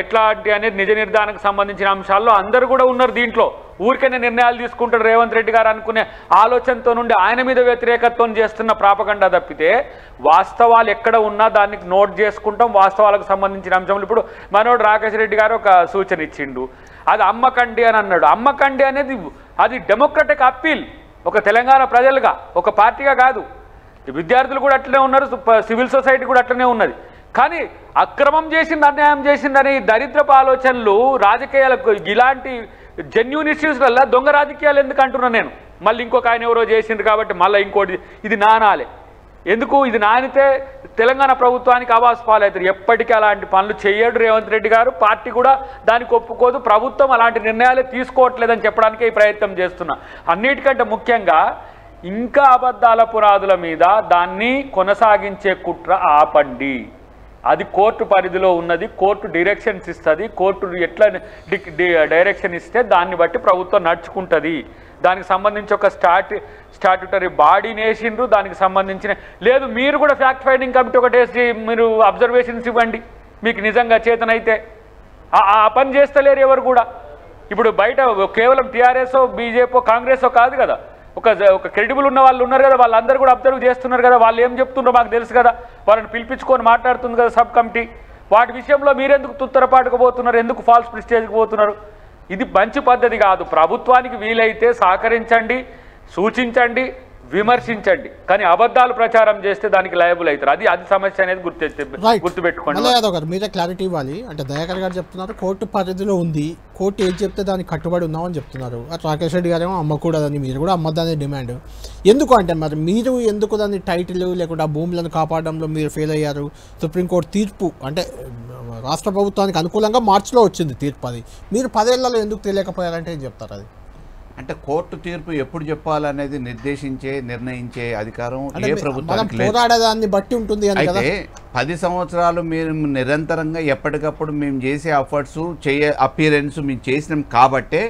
ఎట్లాంటి అనేది నిజ నిర్ధారణకు సంబంధించిన అంశాల్లో అందరూ కూడా ఉన్నారు. దీంట్లో ఊరికైనా నిర్ణయాలు తీసుకుంటారు రేవంత్ రెడ్డి గారు అనుకునే ఆలోచనతో నుండి ఆయన మీద వ్యతిరేకత్వం చేస్తున్న ప్రాపగండా తప్పితే వాస్తవాలు ఎక్కడ ఉన్నా దాన్ని నోట్ చేసుకుంటాం. వాస్తవాలకు సంబంధించిన అంశంలో ఇప్పుడు మనోడు రాకేష్ రెడ్డి గారు ఒక సూచన ఇచ్చిండు, అది అమ్మకండి అని అన్నాడు. అమ్మకండి అనేది అది డెమోక్రటిక్ అప్పీల్, ఒక తెలంగాణ ప్రజలుగా, ఒక పార్టీగా కాదు. విద్యార్థులు కూడా అట్లనే ఉన్నారు, సివిల్ సొసైటీ కూడా అట్లనే ఉన్నది. కానీ అక్రమం చేసింది, అన్యాయం చేసిందని దరిద్రపు ఆలోచనలు రాజకీయాలకు, ఇలాంటి జెన్యూన్ ఇష్యూస్లల్లో దొంగ రాజకీయాలు ఎందుకు అంటున్నాను నేను. మళ్ళీ ఇంకొక ఆయన ఎవరో చేసిండ్రు కాబట్టి మళ్ళీ ఇంకోటి ఇది నానాలే. ఎందుకు ఇది నానితే తెలంగాణ ప్రభుత్వానికి ఆవాస్ పాలవుతారు. ఎప్పటికీ అలాంటి పనులు చేయడు రేవంత్ రెడ్డి గారు, పార్టీ కూడా దానికి ఒప్పుకోదు. ప్రభుత్వం అలాంటి నిర్ణయాలే తీసుకోవట్లేదని చెప్పడానికే ఈ ప్రయత్నం చేస్తున్నా. అన్నిటికంటే ముఖ్యంగా ఇంకా అబద్ధాల పునాదుల మీద దాన్ని కొనసాగించే కుట్ర ఆపండి. అది కోర్టు పరిధిలో ఉన్నది, కోర్టు డైరెక్షన్స్ ఇస్తుంది. కోర్టు ఎట్లా డైరెక్షన్ ఇస్తే దాన్ని బట్టి ప్రభుత్వం నడుచుకుంటుంది. దానికి సంబంధించి ఒక స్టాట్యూటరీ బాడీని వేసిండ్రు, దానికి సంబంధించిన లేదు. మీరు కూడా ఫ్యాక్ట్ ఫైండింగ్ కమిటీ ఒకటి వేసి మీరు అబ్జర్వేషన్స్ ఇవ్వండి, మీకు నిజంగా చేతనైతే. ఆ పని చేస్తలేరు ఎవరు కూడా. ఇప్పుడు బయట కేవలం టీఆర్ఎస్ఓ, బీజేపీ, కాంగ్రెసో కాదు కదా, ఒక క్రెడిబుల్ ఉన్న వాళ్ళు ఉన్నారు కదా, వాళ్ళందరూ కూడా అబ్జర్వ్ చేస్తున్నారు కదా. వాళ్ళు ఏం చెప్తున్నారో మాకు తెలుసు కదా, వాళ్ళని పిలిపించుకొని మాట్లాడుతుంది కదా సబ్ కమిటీ. వాటి విషయంలో మీరెందుకు తుత్తరపాటుకు పోతున్నారు, ఎందుకు ఫాల్స్ ప్రిస్టేజ్కి పోతున్నారు? ఇది మంచి పద్ధతి కాదు. ప్రభుత్వానికి వీలైతే సహకరించండి, సూచించండి, విమర్శించండి, కానీ అబద్ధాలు ప్రచారం చేస్తే దానికి లయబుల్ అవుతారు. అది సమస్య అనేది గుర్తుపెట్టుకోండి. యాదవ్ గారు మీరే క్లారిటీ ఇవ్వాలి. అంటే దయాకర్ గారు చెప్తున్నారు కోర్టు పరిధిలో ఉంది, కోర్టు ఏం చెప్తే దానికి కట్టుబడి ఉన్నామని చెప్తున్నారు. రాకేష్ రెడ్డి గారేమో అమ్మకూడదని, మీరు కూడా అమ్మద్దని డిమాండ్. ఎందుకు అంటే మరి మీరు ఎందుకు దాన్ని టైటిల్ లేకుండా భూములను కాపాడడంలో మీరు ఫెయిల్ అయ్యారు? సుప్రీంకోర్టు తీర్పు అంటే రాష్ట్ర ప్రభుత్వానికి అనుకూలంగా మార్చిలో వచ్చింది తీర్పు, అది మీరు 10 ఏళ్లలో ఎందుకు తెలియకపోయారంటే ఏం చెప్తారు? అది అంటే కోర్టు తీర్పు ఎప్పుడు చెప్పాలనేది నిర్ణయించే అధికారం ఏ ప్రభుత్వానికి లేదు. పోరాడేదాన్ని బట్టి ఉంటుంది. అయితే 10 సంవత్సరాలు మీరు నిరంతరంగా ఎప్పటికప్పుడు మేము చేసే ఎఫర్ట్స్ అపియరెన్స్ మేము చేసినాం కాబట్టే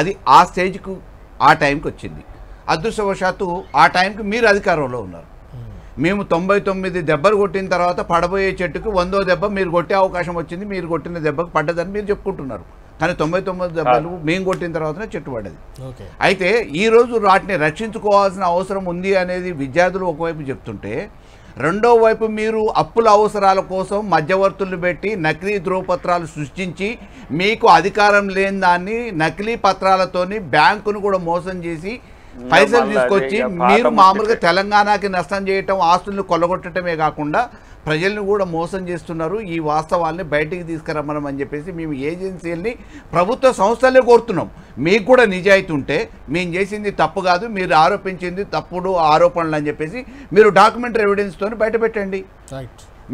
అది ఆ స్టేజ్కు ఆ టైంకి వచ్చింది. అదృష్టవశాత్తు ఆ టైంకి మీరు అధికారంలో ఉన్నారు. మేము 99 దెబ్బలు కొట్టిన తర్వాత పడబోయే చెట్టుకు 100వ దెబ్బ మీరు కొట్టే అవకాశం వచ్చింది. మీరు కొట్టిన దెబ్బకు పడ్డదని మీరు చెప్పుకుంటున్నారు. కానీ 99 దెబ్బలు మేము కొట్టిన తర్వాతనే చెట్టు పడ్డది. అయితే ఈరోజు వాటిని రక్షించుకోవాల్సిన అవసరం ఉంది అనేది విద్యార్థులు ఒకవైపు చెప్తుంటే, రెండో వైపు మీరు అప్పుల అవసరాల కోసం మధ్యవర్తులు పెట్టి నకిలీ ధ్రువపత్రాలు సృష్టించి మీకు అధికారం లేని దాన్ని నకిలీ పత్రాలతోని బ్యాంకును కూడా మోసం చేసి పైసలు తీసుకొచ్చి మీరు మామూలుగా తెలంగాణకి నష్టం చేయటం, ఆస్తులను కొల్లగొట్టడమే కాకుండా ప్రజల్ని కూడా మోసం చేస్తున్నారు. ఈ వాస్తవాల్ని బయటికి తీసుకురమ్మని చెప్పేసి మేము ఏజెన్సీలని, ప్రభుత్వ సంస్థలే కోరుతున్నాం. మీకు కూడా నిజాయితీ ఉంటే మేము చేసింది తప్పు కాదు, మీరు ఆరోపించింది తప్పుడు ఆరోపణలు అని చెప్పేసి మీరు డాక్యుమెంటరీ ఎవిడెన్స్తో బయట పెట్టండి.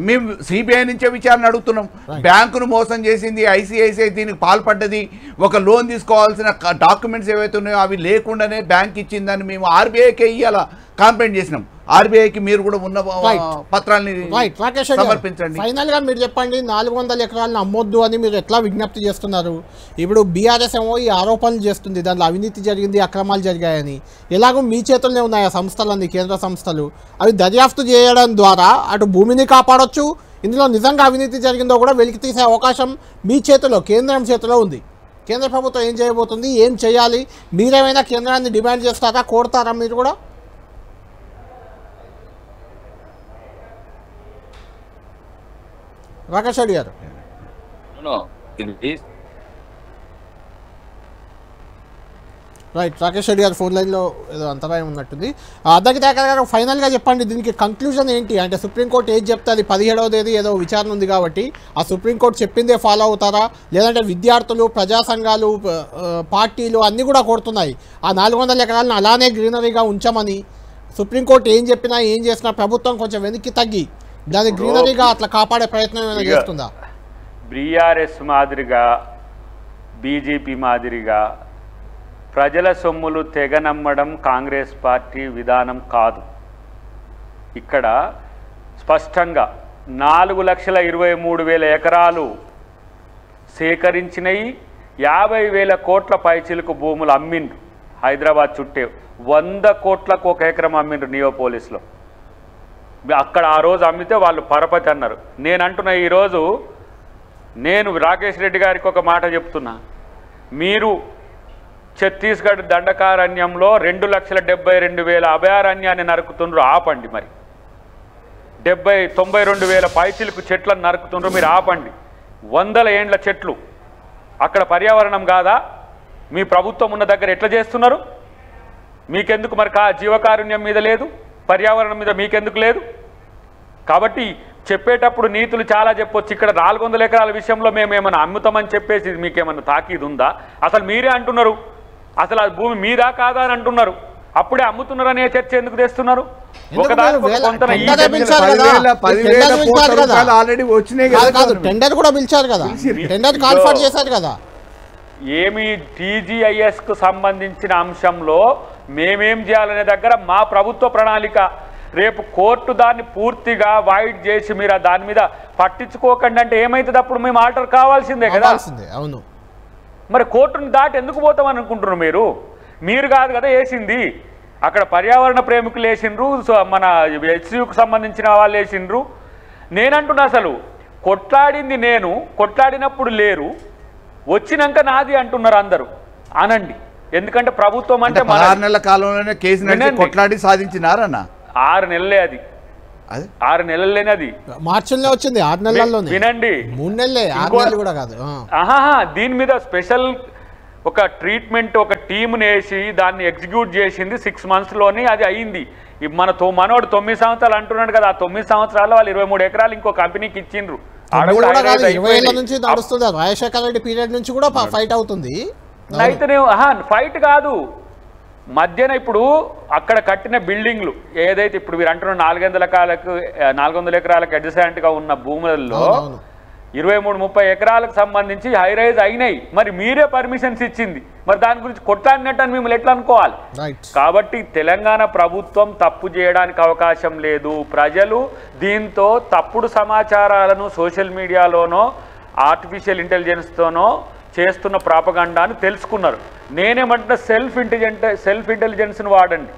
మేము సిబిఐ నుంచే విచారణ అడుగుతున్నాం. బ్యాంకును మోసం చేసింది, ఐసిఐసిఐ దీనికి పాల్పడ్డది, ఒక లోన్ తీసుకోవాల్సిన డాక్యుమెంట్స్ ఏవైతే ఉన్నాయో అవి లేకుండానే బ్యాంక్ ఇచ్చిందని మేము ఆర్బీఐకే ఇవాళ కంప్లైంట్ చేసినాం. ఆర్బీఐకి మీరు కూడా ఉన్న Right. పత్రాల్ని రైట్ రాకేష్ రెడ్డి గారు, సమర్పించండి. ఫైనల్ గా మీరు చెప్పండి 400 ఎకరాలను అమ్మొద్దు అని మీరు ఎట్లా విజ్ఞప్తి చేస్తున్నారు? ఇప్పుడు బీఆర్ఎస్ ఏమో ఈ ఆరోపణలు చేస్తుంది, దాంట్లో అవినీతి జరిగింది, అక్రమాలు జరిగాయని. ఎలాగో మీ చేతుల్లోనే ఉన్నాయి ఆ సంస్థలన్నీ, కేంద్ర సంస్థలు. అవి దర్యాప్తు చేయడం ద్వారా అటు భూమిని కాపాడొచ్చు, ఇందులో నిజంగా అవినీతి జరిగిందో కూడా వెలికి తీసే అవకాశం మీ చేతిలో, కేంద్రం చేతిలో ఉంది. కేంద్ర ప్రభుత్వం ఏం చేయబోతుంది, ఏం చేయాలి? మీరేమైనా కేంద్రాన్ని డిమాండ్ చేస్తారా, కోరుతారా మీరు కూడా? రాకేష్ రెడ్డి గారు, రైట్. రాకేష్ రెడ్డి గారు ఫోన్ లైన్లో ఏదో అంతరాయం ఉన్నట్టుంది. అద్దకి దాకా గారు ఫైనల్గా చెప్పండి, దీనికి కంక్లూజన్ ఏంటి? అంటే సుప్రీంకోర్టు ఏది చెప్తే అది 17వ తేదీ ఏదో విచారణ ఉంది కాబట్టి ఆ సుప్రీంకోర్టు చెప్పిందే ఫాలో అవుతారా, లేదంటే విద్యార్థులు, ప్రజా సంఘాలు, పార్టీలు అన్నీ కూడా కోరుతున్నాయి ఆ 400 ఎకరాలను అలానే గ్రీనరీగా ఉంచమని. సుప్రీంకోర్టు ఏం చెప్పినా ఏం చేసినా ప్రభుత్వం కొంచెం వెనక్కి తగ్గి దాన్ని గ్రీనరీగా అట్లా కాపాడే ప్రయత్నం ఏమైనా చేస్తుందా? బీఆర్ఎస్ మాదిరిగా, బీజేపీ మాదిరిగా ప్రజల సొమ్ములు తెగనమ్మడం కాంగ్రెస్ పార్టీ విధానం కాదు. ఇక్కడ స్పష్టంగా 4,23,000 ఎకరాలు సేకరించినవి, 50,000 కోట్ల పైచిలకు భూములు అమ్మిండ్రు. హైదరాబాద్ చుట్టే 100 కోట్లకు ఒక ఎకరం అమ్మిండ్రు నియోపోలిస్లో. అక్కడ ఆ రోజు అమ్మితే వాళ్ళు పరపతి అన్నారు. నేను అంటున్నా, ఈరోజు నేను రాకేష్ రెడ్డి గారికి ఒక మాట చెప్తున్నా. మీరు ఛత్తీస్గఢ్ దండకారణ్యంలో 2,72,000 అభయారణ్యాన్ని నరుకుతుండ్రు, ఆపండి. మరి 92,000 పైచిలకు చెట్లను నరుకుతుండ్రు, మీరు ఆపండి. 100 ఏండ్ల చెట్లు అక్కడ పర్యావరణం కాదా? మీ ప్రభుత్వం ఉన్న దగ్గర ఎట్లా చేస్తున్నారు? మీకెందుకు మరి జీవకారుణ్యం మీద లేదు, పర్యావరణం మీద మీకెందుకు లేదు? కాబట్టి చెప్పేటప్పుడు నీతులు చాలా చెప్పొచ్చు. ఇక్కడ 400 ఎకరాల విషయంలో మేము ఏమైనా అమ్ముతామని చెప్పేసి మీకేమన్నా తాకీదు ఉందా? అసలు మీరే అంటున్నారు అసలు ఆ భూమి మీదా కాదా అని అంటున్నారు. అప్పుడే అమ్ముతున్నారనే చర్చ ఎందుకు తెస్తున్నారు? టెండర్ కూడా పిలిచారు కదా, టెండర్ కాల్ఫర్ చేశారు కదా. ఏమి టీజీఐఎస్ కు సంబంధించిన అంశంలో మేమేం చేయాలనే దగ్గర మా ప్రభుత్వ ప్రణాళిక. రేపు కోర్టు దాన్ని పూర్తిగా వైడ్ చేసి మీరు దాని మీద పట్టించుకోకండి అంటే ఏమైతుంది? అప్పుడు మేము ఆర్డర్ కావాల్సిందే కదా. అవును, మరి కోర్టుని దాటి ఎందుకు పోతామని అనుకుంటున్నారు మీరు? మీరు కాదు కదా వేసింది, అక్కడ పర్యావరణ ప్రేమికులు వేసిండ్రు, మన హెచ్సియుకు సంబంధించిన వాళ్ళు వేసిండ్రు. నేనంటున్నా అసలు కొట్లాడింది నేను, కొట్లాడినప్పుడు లేరు, వచ్చినాక నాది అంటున్నారు అందరూ. అనండి, ఎందుకంటే ప్రభుత్వం అంటే 6 నెలల కాలంలోనే కేసు కొట్లాడి సాధించినారన్న. 6 నెలలే, అది 6 నెలల్లోనే, అది మార్చిలో వచ్చింది. 6 నెలల్లో వినండి, 3 నెలలే, 6 నెలలు కూడా కాదు. దీని మీద స్పెషల్ ఒక ట్రీట్మెంట్, ఒక టీంని వేసి దాన్ని ఎగ్జిక్యూట్ చేసింది 6 మంత్స్లోని, అది అయింది. మనోడు 9 సంవత్సరాలు అంటున్నాడు కదా, ఆ 9 సంవత్సరాల్లో వాళ్ళు 23 ఎకరాలు ఇంకో కంపెనీకి ఇచ్చిండ్రు. 20 ఏళ్ల నుంచి నడుస్తుంది, రాజశేఖర రెడ్డి పీరియడ్ నుంచి కూడా ఫైట్ అవుతుంది. అయితేనే ఫైట్ కాదు, మధ్యన ఇప్పుడు అక్కడ కట్టిన బిల్డింగ్లు ఏదైతే ఇప్పుడు మీరు అంటున్న 400 ఎకరాలకు అడ్జసెంట్గా ఉన్న భూములలో 23-30 ఎకరాలకు సంబంధించి హైరైజ్ అయినాయి. మరి మీరే పర్మిషన్స్ ఇచ్చింది, మరి దాని గురించి కొట్లాడినట్టు అని మిమ్మల్ని ఎట్లా అనుకోవాలి? కాబట్టి తెలంగాణ ప్రభుత్వం తప్పు చేయడానికి అవకాశం లేదు. ప్రజలు దీంతో తప్పుడు సమాచారాలను సోషల్ మీడియాలోనో ఆర్టిఫిషియల్ ఇంటెలిజెన్స్తోనో చేస్తున్న ప్రాపగండాను తెలుసుకున్నారు. నేనేమంటున్నా, సెల్ఫ్ ఇంటెలిజెన్స్ను వాడండి,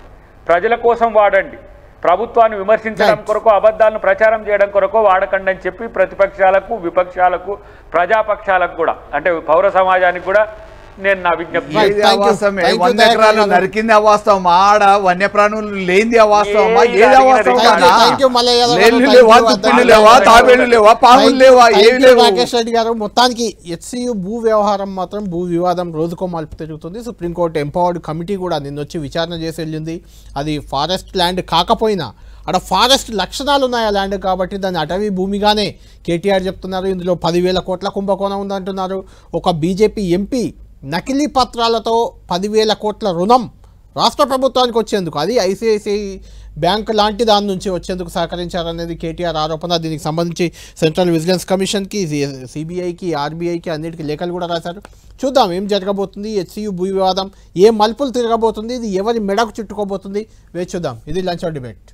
ప్రజల కోసం వాడండి. ప్రభుత్వాన్ని విమర్శించడం కొరకు, అబద్ధాలను ప్రచారం చేయడం కొరకు వాడకండి అని చెప్పి ప్రతిపక్షాలకు, విపక్షాలకు, ప్రజాపక్షాలకు కూడా, అంటే పౌర సమాజానికి కూడా నేను నా విజ్ఞప్తి. 100 ఎకరాలు నరికింది అవాస్తవం, ఆడ వన్యప్రాణులు లేనిది అవాస్తవమా? ఏది అవాస్తవం? రాకేష్ రెడ్డి గారు, మొత్తానికి హెచ్సియు భూ వ్యవహారం మాత్రం, భూ వివాదం రోజుకో మలుపు తిరుగుతుంది. సుప్రీంకోర్టు ఎంపవర్డ్ కమిటీ కూడా నిన్నొచ్చి విచారణ చేసి వెళ్ళింది. అది ఫారెస్ట్ ల్యాండ్ కాకపోయినా అక్కడ ఫారెస్ట్ లక్షణాలు ఉన్నాయి ఆ ల్యాండ్ కాబట్టి దాన్ని అటవీ భూమిగానే కేటీఆర్ చెప్తున్నారు. ఇందులో 10,000 కోట్ల కుంభకోణం ఉందంటున్నారు. ఒక బీజేపీ ఎంపీ నకిలీ పత్రాలతో 10,000 కోట్ల రుణం రాష్ట్ర ప్రభుత్వానికి వచ్చేందుకు, అది ఐసిఐసిఐ బ్యాంక్ లాంటి దాని నుంచి వచ్చేందుకు సహకరించారనేది కేటీఆర్ ఆరోపణ. దీనికి సంబంధించి సెంట్రల్ విజిలెన్స్ కమిషన్కి, సిబిఐకి, ఆర్బీఐకి అన్నిటికీ లేఖలు కూడా రాశారు. చూద్దాం ఏం జరగబోతుంది. హెచ్సియు భూ వివాదం ఏ మలుపులు తిరగబోతుంది, ఇది ఎవరి మెడకు చుట్టుకోబోతుంది, వేచి చూద్దాం. ఇది లంచ్ అవర్ డిబేట్.